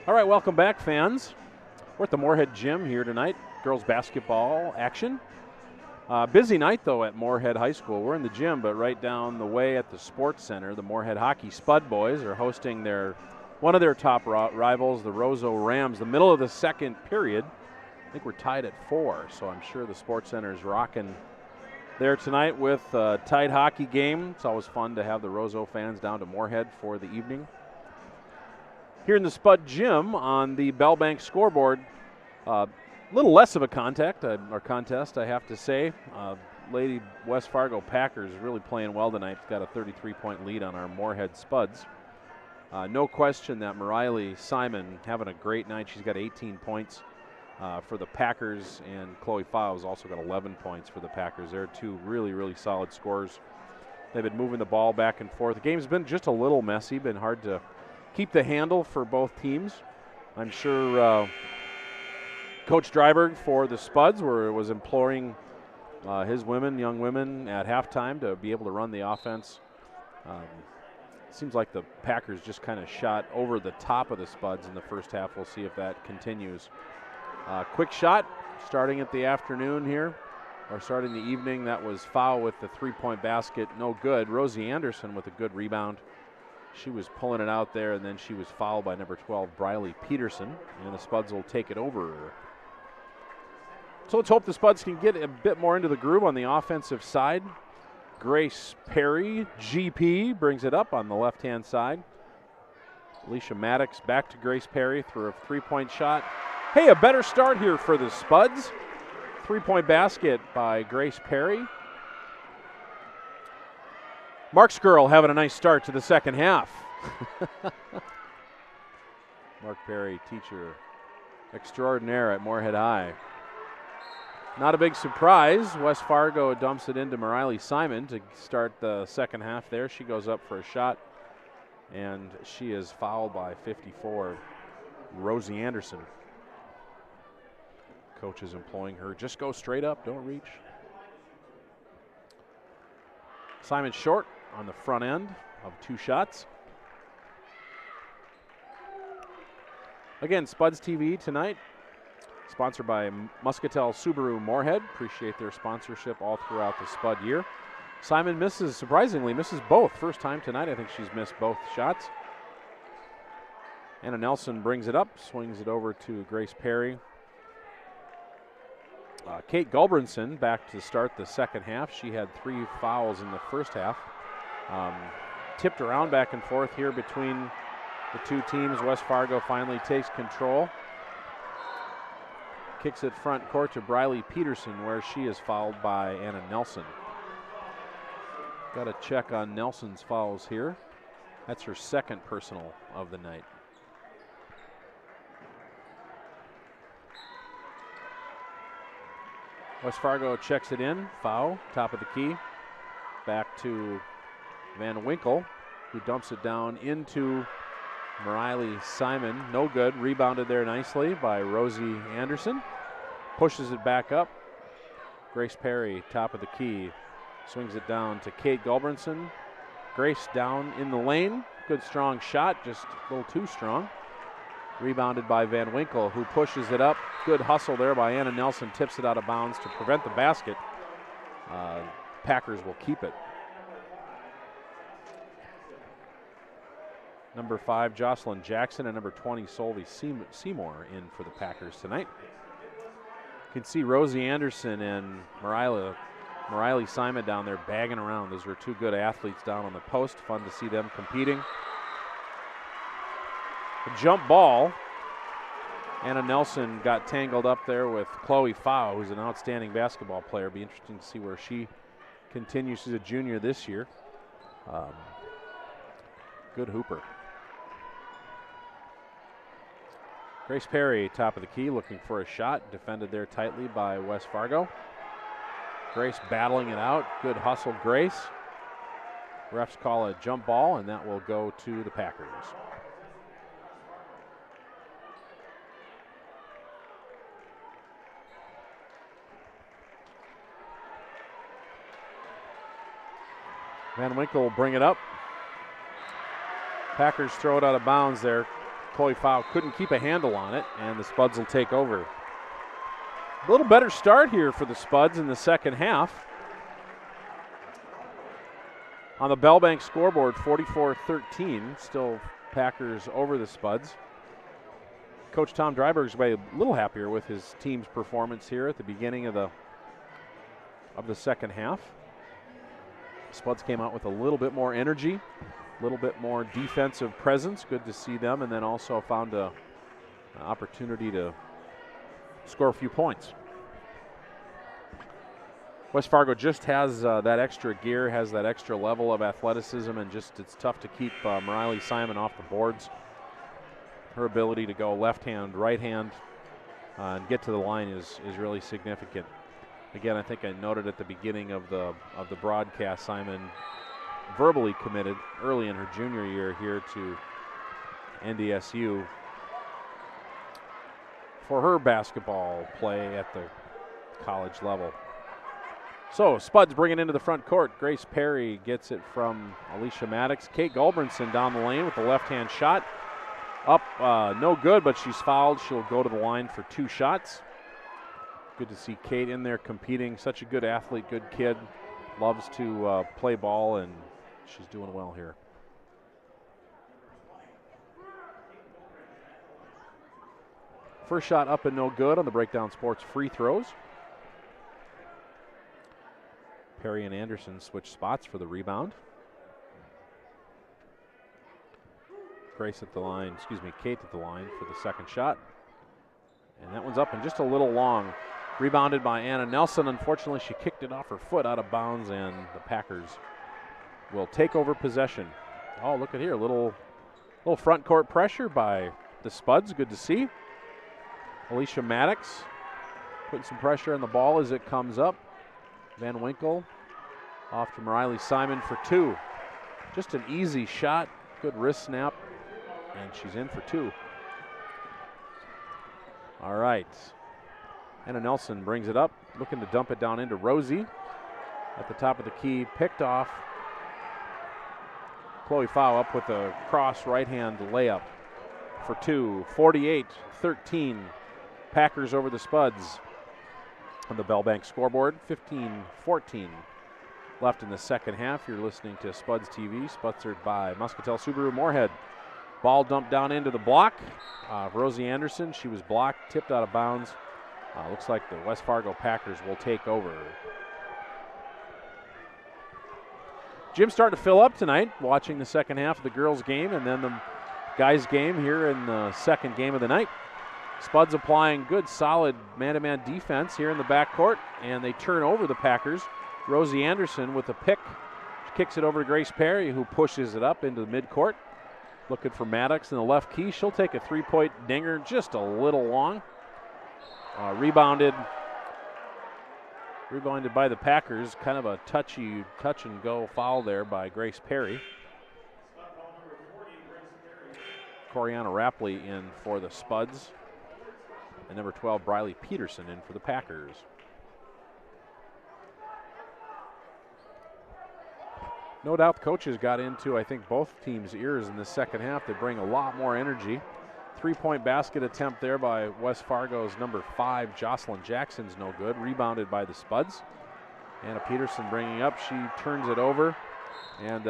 All right, welcome back, fans. We're at the Moorhead Gym here tonight. Girls basketball action. Busy night, though, at Moorhead High School. We're in the gym, but right down the way at the Sports Center, the Moorhead Hockey Spud Boys are hosting one of their top rivals, the Roseau Rams. The middle of the second period. I think we're tied at 4, so I'm sure the Sports Center is rocking there tonight with a tight hockey game. It's always fun to have the Roseau fans down to Moorhead for the evening. Here in the Spud Gym on the Bellbank scoreboard, a little less of a contest, I have to say. Lady West Fargo Packers really playing well tonight. Got a 33-point lead on our Moorhead Spuds. No question that Mariley Simon having a great night. She's got 18 points for the Packers, and Chloe Fowles also got 11 points for the Packers. They're two really, really solid scorers. They've been moving the ball back and forth. The game's been just a little messy, been hard to keep the handle for both teams. I'm sure Coach Dryberg for the Spuds was imploring his young women at halftime to be able to run the offense. Seems like the Packers just kind of shot over the top of the Spuds in the first half. We'll see if that continues. Quick shot starting at the afternoon here, or starting the evening. That was foul with the three-point basket. No good. Rosie Anderson with a good rebound. She was pulling it out there, and then she was fouled by number 12, Briley Peterson, and the Spuds will take it over. So let's hope the Spuds can get a bit more into the groove on the offensive side. Grace Perry, GP, brings it up on the left-hand side. Alicia Maddox back to Grace Perry for a three-point shot. Hey, a better start here for the Spuds. Three-point basket by Grace Perry. Mark's girl having a nice start to the second half. Mark Perry, teacher extraordinaire at Moorhead High. Not a big surprise. West Fargo dumps it into Mariley Simon to start the second half there. She goes up for a shot, and she is fouled by 54, Rosie Anderson. Coach is employing her. Just go straight up, don't reach. Simon short on the front end of 2 shots. Again, Spuds TV tonight, sponsored by Muscatel Subaru Moorhead. Appreciate their sponsorship all throughout the Spud year. Simon surprisingly misses both. First time tonight, I think she's missed both shots. Anna Nelson brings it up, swings it over to Grace Perry. Kate Gulbranson back to start the second half. She had 3 fouls in the first half. Tipped around back and forth here between the two teams. West Fargo finally takes control. Kicks it front court to Briley Peterson, where she is fouled by Anna Nelson. Got a check on Nelson's fouls here. That's her second personal of the night. West Fargo checks it in. Foul, top of the key. Back to Van Winkle, who dumps it down into Mariley Simon. No good. Rebounded there nicely by Rosie Anderson. Pushes it back up. Grace Perry, top of the key. Swings it down to Kate Gulbranson. Grace down in the lane. Good strong shot, just a little too strong. Rebounded by Van Winkle, who pushes it up. Good hustle there by Anna Nelson. Tips it out of bounds to prevent the basket. Packers will keep it. Number 5, Jocelyn Jackson, and number 20, Solvi Seymour in for the Packers tonight. You can see Rosie Anderson and Mariley Simon down there bagging around. Those were 2 good athletes down on the post. Fun to see them competing. A jump ball. Anna Nelson got tangled up there with Chloe Fowle, who's an outstanding basketball player. Be interesting to see where she continues. She's a junior this year. Good hooper. Grace Perry, top of the key, looking for a shot. Defended there tightly by West Fargo. Grace battling it out. Good hustle, Grace. Refs call a jump ball, and that will go to the Packers. Van Winkle will bring it up. Packers throw it out of bounds there. Chloe Fowl couldn't keep a handle on it, and the Spuds will take over. A little better start here for the Spuds in the second half. On the Bellbank scoreboard, 44-13, still Packers over the Spuds. Coach Tom Dryberg's a little happier with his team's performance here at the beginning of the second half. Spuds came out with a little bit more energy, a little bit more defensive presence. Good to see them, and then also found an opportunity to score a few points. West Fargo just has that extra gear, has that extra level of athleticism, and just it's tough to keep Mariley Simon off the boards. Her ability to go left hand, right hand, and get to the line is really significant. Again, I think I noted at the beginning of the broadcast, Simon verbally committed early in her junior year here to NDSU for her basketball play at the college level. So Spuds bring it into the front court. Grace Perry gets it from Alicia Maddox. Kate Gulbranson down the lane with the left-hand shot. Up, no good, but she's fouled. She'll go to the line for 2 shots. Good to see Kate in there competing. Such a good athlete, good kid. Loves to play ball, and she's doing well here. First shot up and no good on the Breakdown Sports free throws. Perry and Anderson switch spots for the rebound. Kate at the line for the second shot. And that one's up and just a little long. Rebounded by Anna Nelson. Unfortunately, she kicked it off her foot out of bounds, and the Packers will take over possession. Oh, look at here, little front court pressure by the Spuds. Good to see. Alicia Maddox putting some pressure on the ball as it comes up. Van Winkle off to Mariley Simon for 2. Just an easy shot, good wrist snap, and she's in for 2. All right. Anna Nelson brings it up, looking to dump it down into Rosie. At the top of the key, picked off. Chloe Fowl up with a cross right-hand layup for 2. 48-13. Packers over the Spuds. On the Bellbank scoreboard, 15-14 left in the second half. You're listening to Spuds TV, sponsored by Muscatel Subaru Moorhead. Ball dumped down into the block. Rosie Anderson, she was blocked, tipped out of bounds. Looks like the West Fargo Packers will take over. Gym's starting to fill up tonight, watching the second half of the girls' game and then the guys' game here in the second game of the night. Spuds applying good, solid man-to-man defense here in the backcourt, and they turn over the Packers. Rosie Anderson with a pick. She kicks it over to Grace Perry, who pushes it up into the midcourt. Looking for Maddox in the left key. She'll take a 3-point dinger, just a little long. Rebounded by the Packers. Kind of a touchy touch-and-go foul there by Grace Perry. Coriana Rapley in for the Spuds. And number 12, Briley Peterson, in for the Packers. No doubt the coaches got into, I think, both teams' ears in the second half. They bring a lot more energy. 3-point basket attempt there by West Fargo's number 5, Jocelyn Jackson's no good. Rebounded by the Spuds. Anna Peterson bringing up. She turns it over. And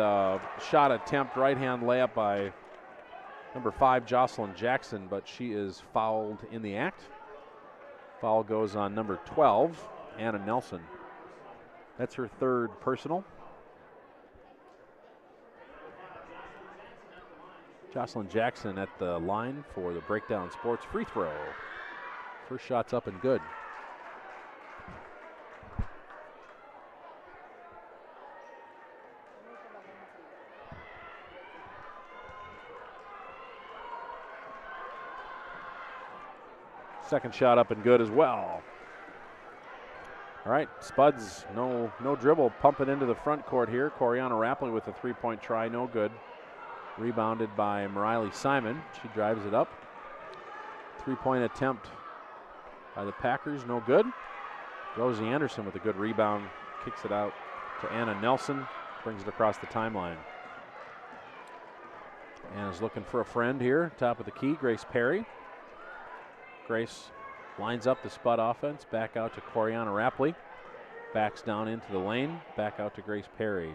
shot attempt, right-hand layup by number 5, Jocelyn Jackson, but she is fouled in the act. Foul goes on number 12, Anna Nelson. That's her 3rd personal. Jocelyn Jackson at the line for the Breakdown Sports free throw. First shot's up and good. Second shot up and good as well. All right, Spuds, no dribble, pump it into the front court here. Coriana Rapley with a 3-point try, no good. Rebounded by Mariley Simon. She drives it up. 3-point attempt by the Packers, no good. Rosie Anderson with a good rebound, kicks it out to Anna Nelson, brings it across the timeline. And is looking for a friend here. Top of the key, Grace Perry. Grace lines up the Spud offense. Back out to Coriana Rapley. Backs down into the lane. Back out to Grace Perry.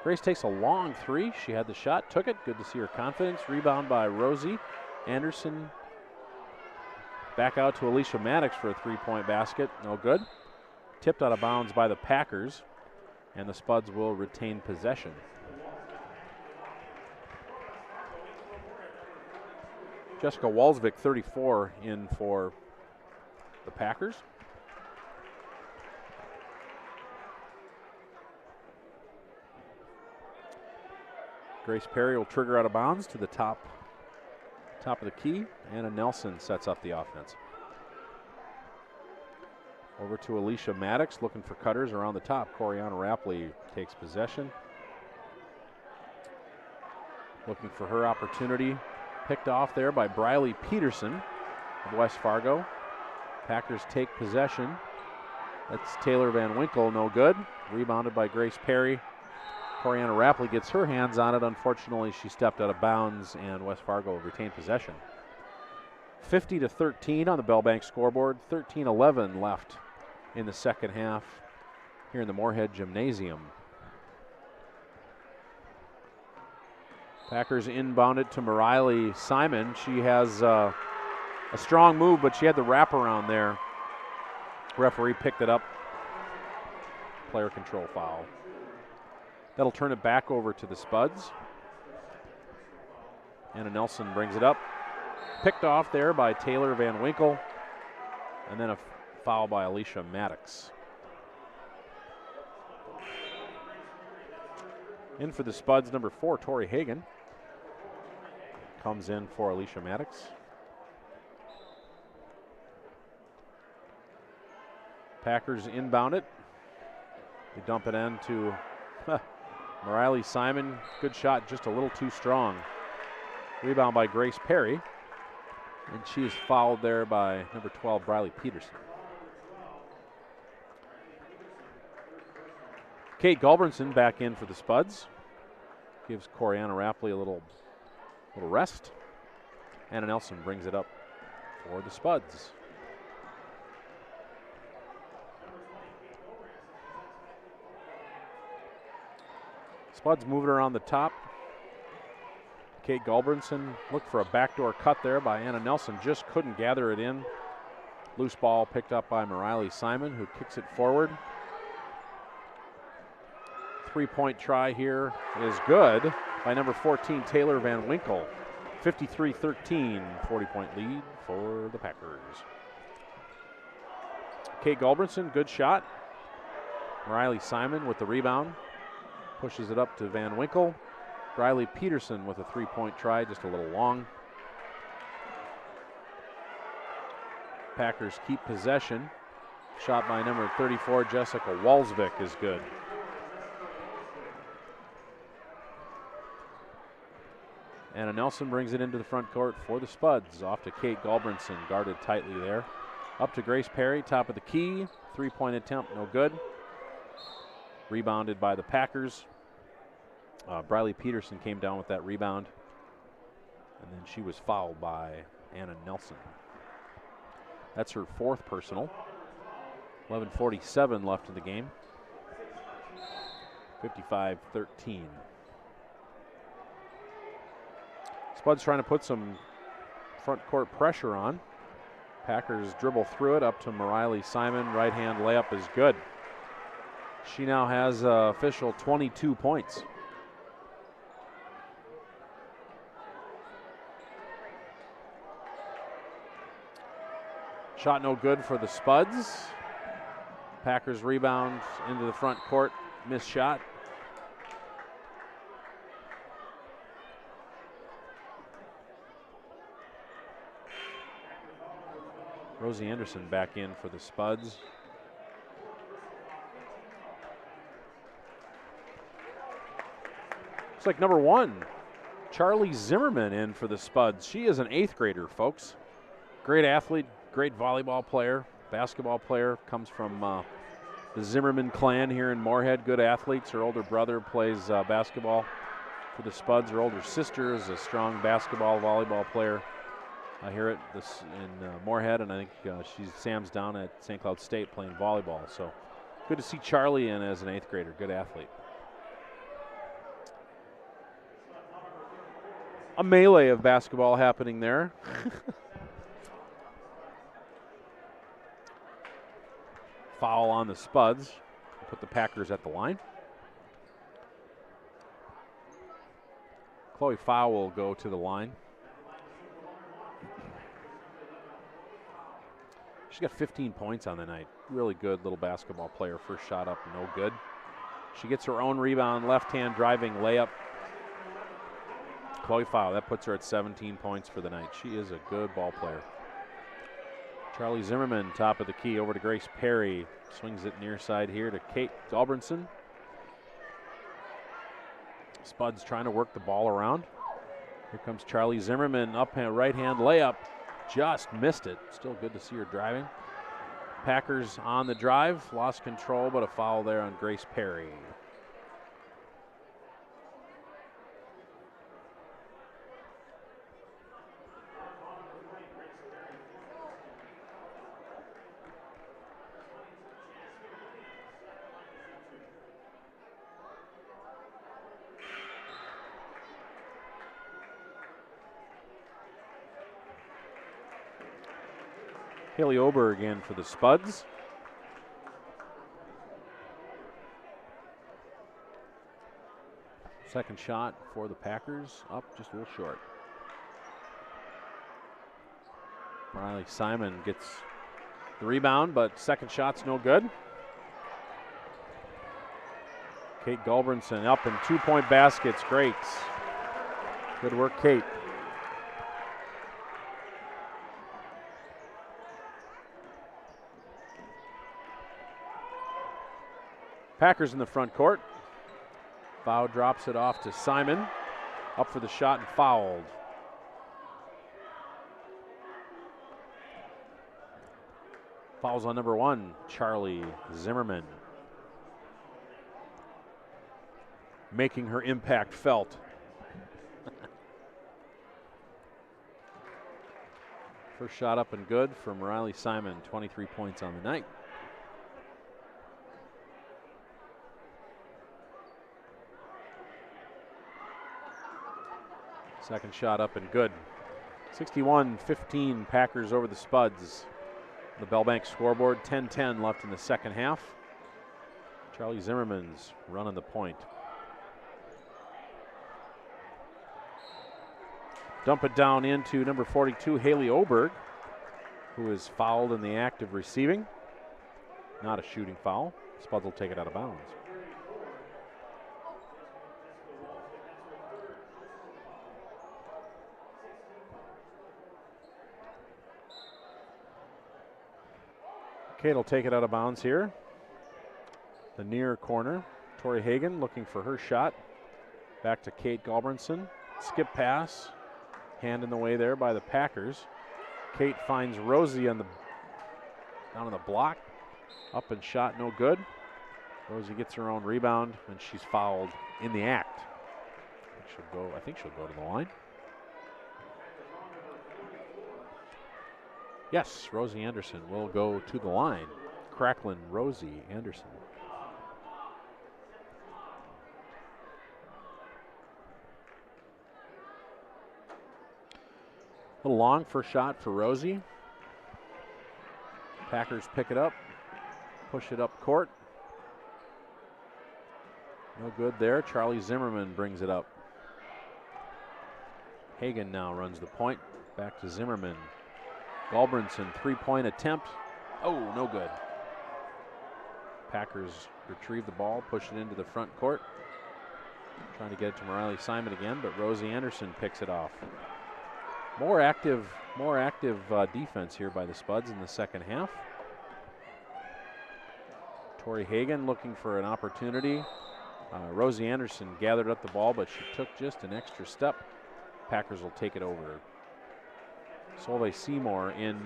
Grace takes a long three. She had the shot, took it. Good to see her confidence. Rebound by Rosie Anderson. Back out to Alicia Maddox for a three-point basket. No good. Tipped out of bounds by the Packers. And the Spuds will retain possession. Jessica Walsvik, 34, in for the Packers. Grace Perry will trigger out of bounds to the top of the key. Anna Nelson sets up the offense. Over to Alicia Maddox, looking for cutters around the top. Coriana Rapley takes possession. Looking for her opportunity. Picked off there by Briley Peterson of West Fargo. Packers take possession. That's Taylor Van Winkle, no good. Rebounded by Grace Perry. Coriana Rapley gets her hands on it. Unfortunately, she stepped out of bounds, and West Fargo retained possession. 50-13 on the Bellbank scoreboard. 13-11 left in the second half here in the Moorhead Gymnasium. Packers inbound it to Mariley Simon. She has a strong move, but she had the wraparound there. Referee picked it up. Player control foul. That'll turn it back over to the Spuds. Anna Nelson brings it up. Picked off there by Taylor Van Winkle. And then a foul by Alicia Maddox. In for the Spuds, number 4, Tori Hagan. Comes in for Alicia Maddox. Packers inbound it. They dump it in to Mariley Simon. Good shot, just a little too strong. Rebound by Grace Perry. And she is fouled there by number 12, Briley Peterson. Kate Gulbranson back in for the Spuds. Gives Coriana Rapley a little rest. Anna Nelson brings it up for the Spuds. Spuds moving around the top. Kate Gulbranson looked for a backdoor cut there by Anna Nelson. Just couldn't gather it in. Loose ball picked up by Mariley Simon, who kicks it forward. Three-point try here is good by number 14, Taylor Van Winkle. 53-13, 40-point lead for the Packers. Kate Gulbranson, good shot. Mariley Simon with the rebound. Pushes it up to Van Winkle. Briley Peterson with a three-point try, just a little long. Packers keep possession. Shot by number 34, Jessica Walsvik, is good. Anna Nelson brings it into the front court for the Spuds. Off to Kate Gulbranson, guarded tightly there. Up to Grace Perry, top of the key. Three-point attempt, no good. Rebounded by the Packers. Briley Peterson came down with that rebound. And then she was fouled by Anna Nelson. That's her fourth personal. 11:47 left in the game. 55-13. Spuds trying to put some front court pressure on. Packers dribble through it up to Mariley Simon. Right hand layup is good. She now has official 22 points. Shot no good for the Spuds. Packers rebound into the front court. Missed shot. Rosie Anderson back in for the Spuds. Looks like number 1, Charlie Zimmerman, in for the Spuds. She is an 8th grader, folks. Great athlete, great volleyball player, basketball player. Comes from the Zimmerman clan here in Moorhead. Good athletes. Her older brother plays basketball for the Spuds. Her older sister is a strong basketball, volleyball player here at in Moorhead, and I think Sam's down at St. Cloud State playing volleyball. So good to see Charlie in as an 8th grader. Good athlete. A melee of basketball happening there. Foul on the Spuds. Put the Packers at the line. Chloe Fowl will go to the line. She's got 15 points on the night. Really good little basketball player. First shot up, no good. She gets her own rebound, left-hand driving layup. Chloe Fowl, that puts her at 17 points for the night. She is a good ball player. Charlie Zimmerman, top of the key, over to Grace Perry. Swings it near side here to Kate Galbranson. Spuds trying to work the ball around. Here comes Charlie Zimmerman, right-hand layup. Just missed it. Still good to see her driving. Packers on the drive. Lost control, but a foul there on Grace Perry. Haley Ober again for the Spuds. Second shot for the Packers, up just a little short. Riley Simon gets the rebound, but second shot's no good. Kate Galbranson up in 2-point baskets, great. Good work, Kate. Packers in the front court. Foul drops it off to Simon. Up for the shot and fouled. Fouls on number 1, Charlie Zimmerman. Making her impact felt. First shot up and good from Riley Simon, 23 points on the night. Second shot up and good. 61-15 Packers over the Spuds. The Bellbank scoreboard, 10-10 left in the second half. Charlie Zimmerman's running the point. Dump it down into number 42, Haley Oberg, who is fouled in the act of receiving. Not a shooting foul. Spuds will take it out of bounds. Kate will take it out of bounds here. The near corner. Tori Hagan looking for her shot. Back to Kate Galbranson. Skip pass. Hand in the way there by the Packers. Kate finds Rosie down on the block. Up and shot, no good. Rosie gets her own rebound, and she's fouled in the act. I think she'll go to the line. Yes, Rosie Anderson will go to the line. Cracklin Rosie Anderson. A little long first shot for Rosie. Packers pick it up, push it up court. No good there. Charlie Zimmerman brings it up. Hagan now runs the point. Back to Zimmerman. Galbranson, three-point attempt. Oh, no good. Packers retrieve the ball, push it into the front court. Trying to get it to Riley Simon again, but Rosie Anderson picks it off. More active defense here by the Spuds in the second half. Tori Hagan looking for an opportunity. Rosie Anderson gathered up the ball, but she took just an extra step. Packers will take it over. Solveig Seymour in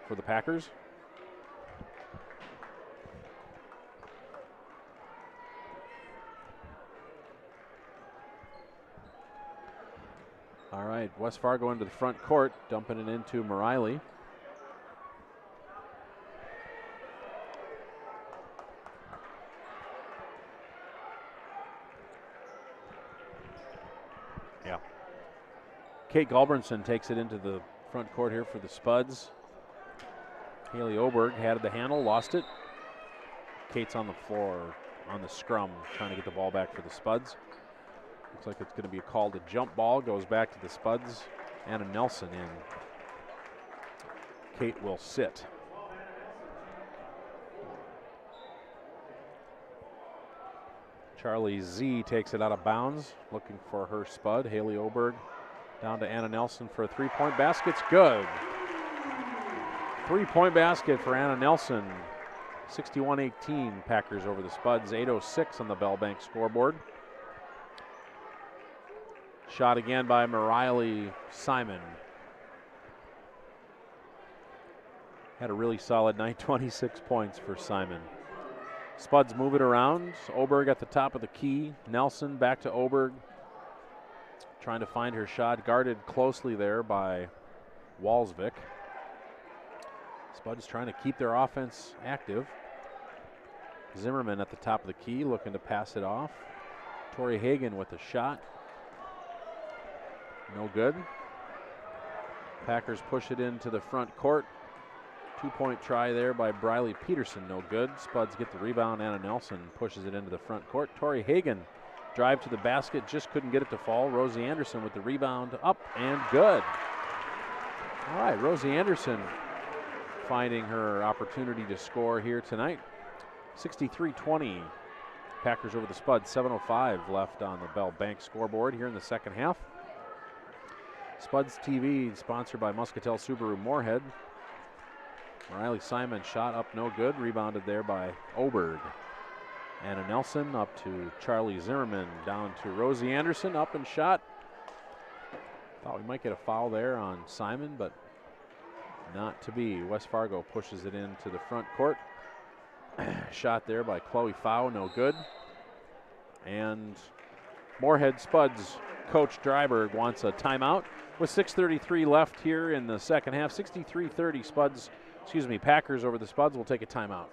for the Packers. All right, West Fargo into the front court, dumping it into Moriley. Yeah. Kate Galbranson takes it into the front court here for the Spuds. Haley Oberg had the handle, lost it. Kate's on the floor on the scrum, trying to get the ball back for the Spuds. Looks like it's going to be a call to jump ball, goes back to the Spuds. Anna Nelson in. Kate will sit. Charlie Z takes it out of bounds, looking for her Spud. Haley Oberg down to Anna Nelson for a three-point basket's good. Three-point basket for Anna Nelson. 61-18 Packers over the Spuds. 8:06 on the Bell Bank scoreboard. Shot again by Moriley Simon. Had a really solid night, 26 points for Simon. Spuds move it around. Oberg at the top of the key. Nelson back to Oberg. Trying to find her shot, guarded closely there by Walsvik. Spuds trying to keep their offense active. Zimmerman at the top of the key, looking to pass it off. Tori Hagen with a shot. No good. Packers push it into the front court. 2-point try there by Briley Peterson, no good. Spuds get the rebound. Anna Nelson pushes it into the front court. Tori Hagen drive to the basket, just couldn't get it to fall. Rosie Anderson with the rebound, up and good. All right, Rosie Anderson finding her opportunity to score here tonight. 63-20, Packers over the Spuds. 7:05 left on the Bell Bank scoreboard here in the second half. Spuds TV sponsored by Muscatel Subaru Moorhead. Riley Simon shot up no good, rebounded there by Oberg. Anna Nelson up to Charlie Zimmerman, down to Rosie Anderson, up and shot. Thought we might get a foul there on Simon, but not to be. West Fargo pushes it into the front court. Shot there by Chloe Fow, no good. And Moorhead Spuds coach Dryberg wants a timeout with 6:33 left here in the second half. 63-30 Packers over the Spuds will take a timeout.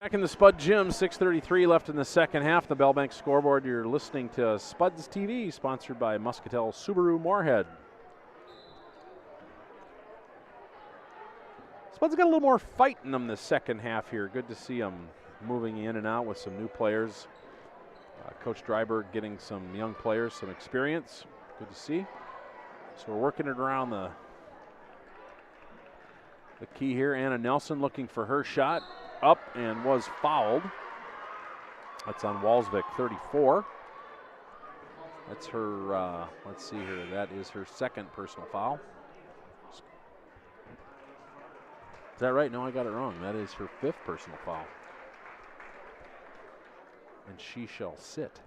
Back in the Spud Gym, 6:33 left in the second half. The Bell Bank scoreboard. You're listening to Spuds TV, sponsored by Muscatel Subaru Moorhead. Spuds got a little more fight in them this second half here. Good to see them moving in and out with some new players. Coach Dryberg getting some young players, some experience. Good to see. So we're working it around the key here. Anna Nelson looking for her shot. Up and was fouled. That's on Walsvik, 34. That's her, let's see here, that is her second personal foul. Is that right? No, I got it wrong. That is her fifth personal foul. And she shall sit.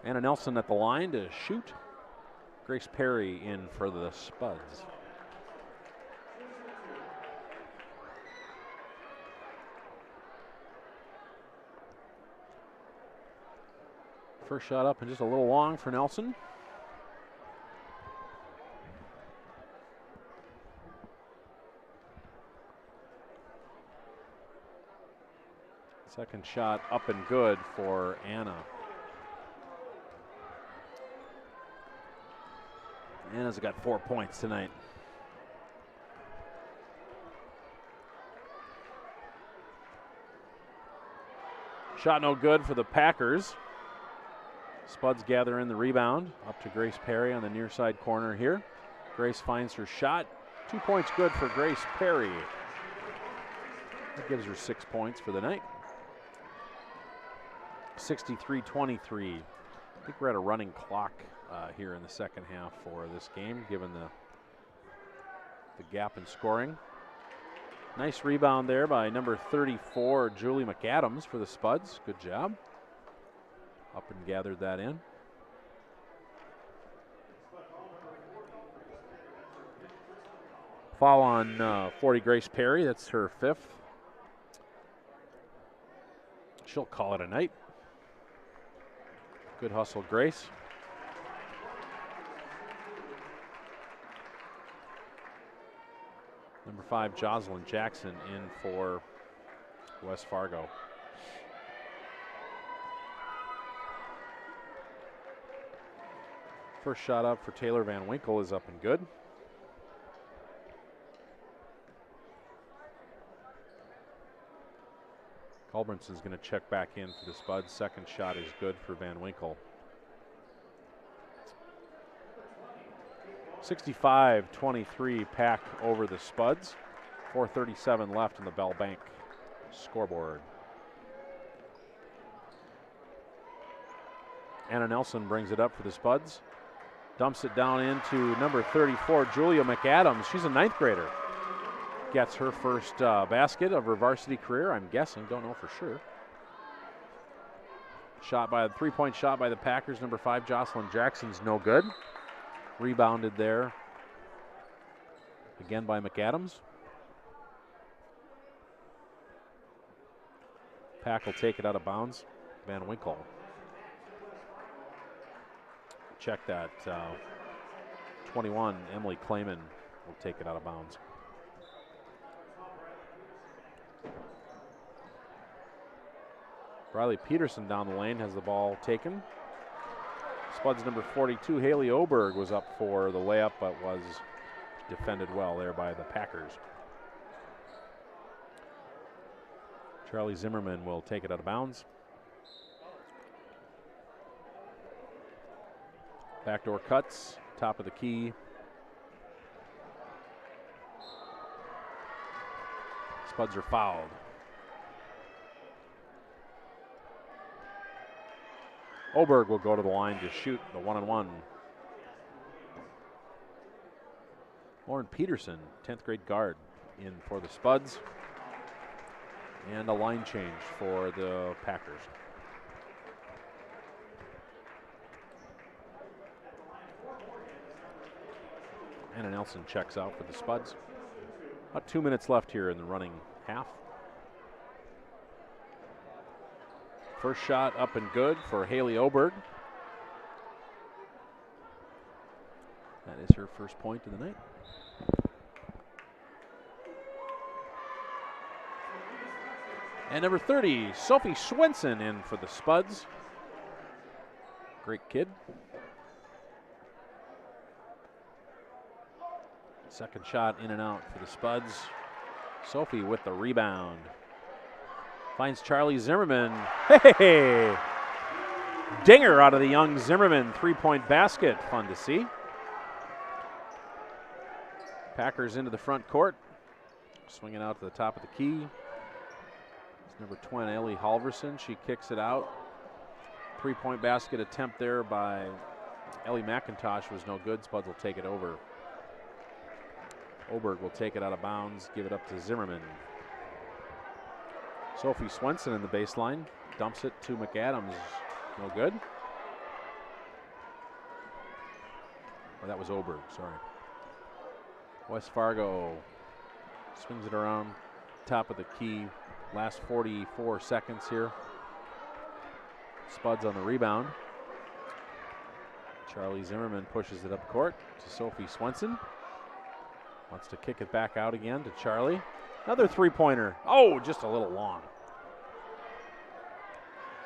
Anna Nelson at the line to shoot. Grace Perry in for the Spuds. First shot up and just a little long for Nelson. Second shot up and good for Anna. Anna's got 4 points tonight. Shot no good for the Packers. Spuds gather in the rebound. Up to Grace Perry on the near side corner here. Grace finds her shot. 2 points good for Grace Perry. That gives her 6 points for the night. 63-23. I think we're at a running clock here in the second half for this game, given the gap in scoring. Nice rebound there by number 34, Julie McAdams for the Spuds. Good job. Up and gathered that in. Foul on 40 Grace Perry. That's her 5th. She'll call it a night. Good hustle, Grace. Number 5, Jocelyn Jackson in for West Fargo. First shot up for Taylor Van Winkle is up and good. Culberinson's going to check back in for the Spuds. Second shot is good for Van Winkle. 65-23 Pack over the Spuds. 4:37 left in the Bell Bank scoreboard. Anna Nelson brings it up for the Spuds. Dumps it down into number 34, Julia McAdams. She's a 9th grader. Gets her first basket of her varsity career, I'm guessing. Don't know for sure. Three-point shot by the Packers. Number 5, Jocelyn Jackson's no good. Rebounded there again by McAdams. Pack will take it out of bounds. Van Winkle. Check that. 21, Emily Clayman will take it out of bounds. Riley Peterson down the lane has the ball taken. Spuds number 42, Haley Oberg, was up for the layup, but was defended well there by the Packers. Charlie Zimmerman will take it out of bounds. Backdoor cuts, top of the key. Spuds are fouled. Oberg will go to the line to shoot the 1-on-1. Lauren Peterson, 10th grade guard, in for the Spuds. And a line change for the Packers. Anna Nelson checks out for the Spuds. About 2 minutes left here in the running half. First shot up and good for Haley Oberg. That is her first point of the night. And number 30, Sophie Swenson, in for the Spuds. Great kid. Second shot in and out for the Spuds. Sophie with the rebound. Finds Charlie Zimmerman. Hey! Dinger out of the young Zimmerman. 3-point basket. Fun to see. Packers into the front court. Swinging out to the top of the key. It's number 20, Ellie Halverson. She kicks it out. 3-point basket attempt there by Ellie McIntosh was no good. Spuds will take it over. Oberg will take it out of bounds, give it up to Zimmerman. Sophie Swenson in the baseline, dumps it to McAdams. No good. Or that was Oberg, sorry. West Fargo swings it around, top of the key. Last 44 seconds here. Spuds on the rebound. Charlie Zimmerman pushes it up court to Sophie Swenson. Wants to kick it back out again to Charlie. Another three-pointer. Oh, just a little long.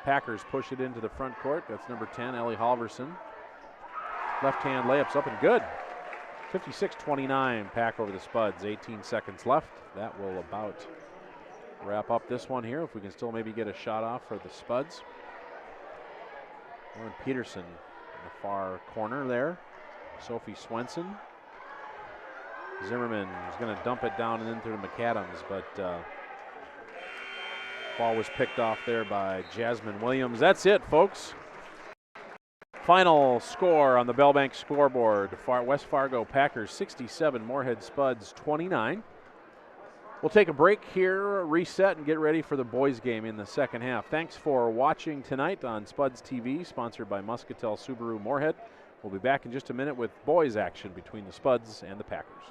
Packers push it into the front court. That's number 10, Ellie Halverson. Left-hand layup's up and good. 56-29, Pack over the Spuds. 18 seconds left. That will about wrap up this one here, if we can still maybe get a shot off for the Spuds. Lauren Peterson in the far corner there. Sophie Swenson. Zimmerman is going to dump it down and into the McAdams, but ball was picked off there by Jasmine Williams. That's it, folks. Final score on the Bellbank scoreboard. West Fargo Packers 67, Moorhead Spuds 29. We'll take a break here, reset, and get ready for the boys game in the second half. Thanks for watching tonight on Spuds TV, sponsored by Muscatel Subaru Moorhead. We'll be back in just a minute with boys action between the Spuds and the Packers.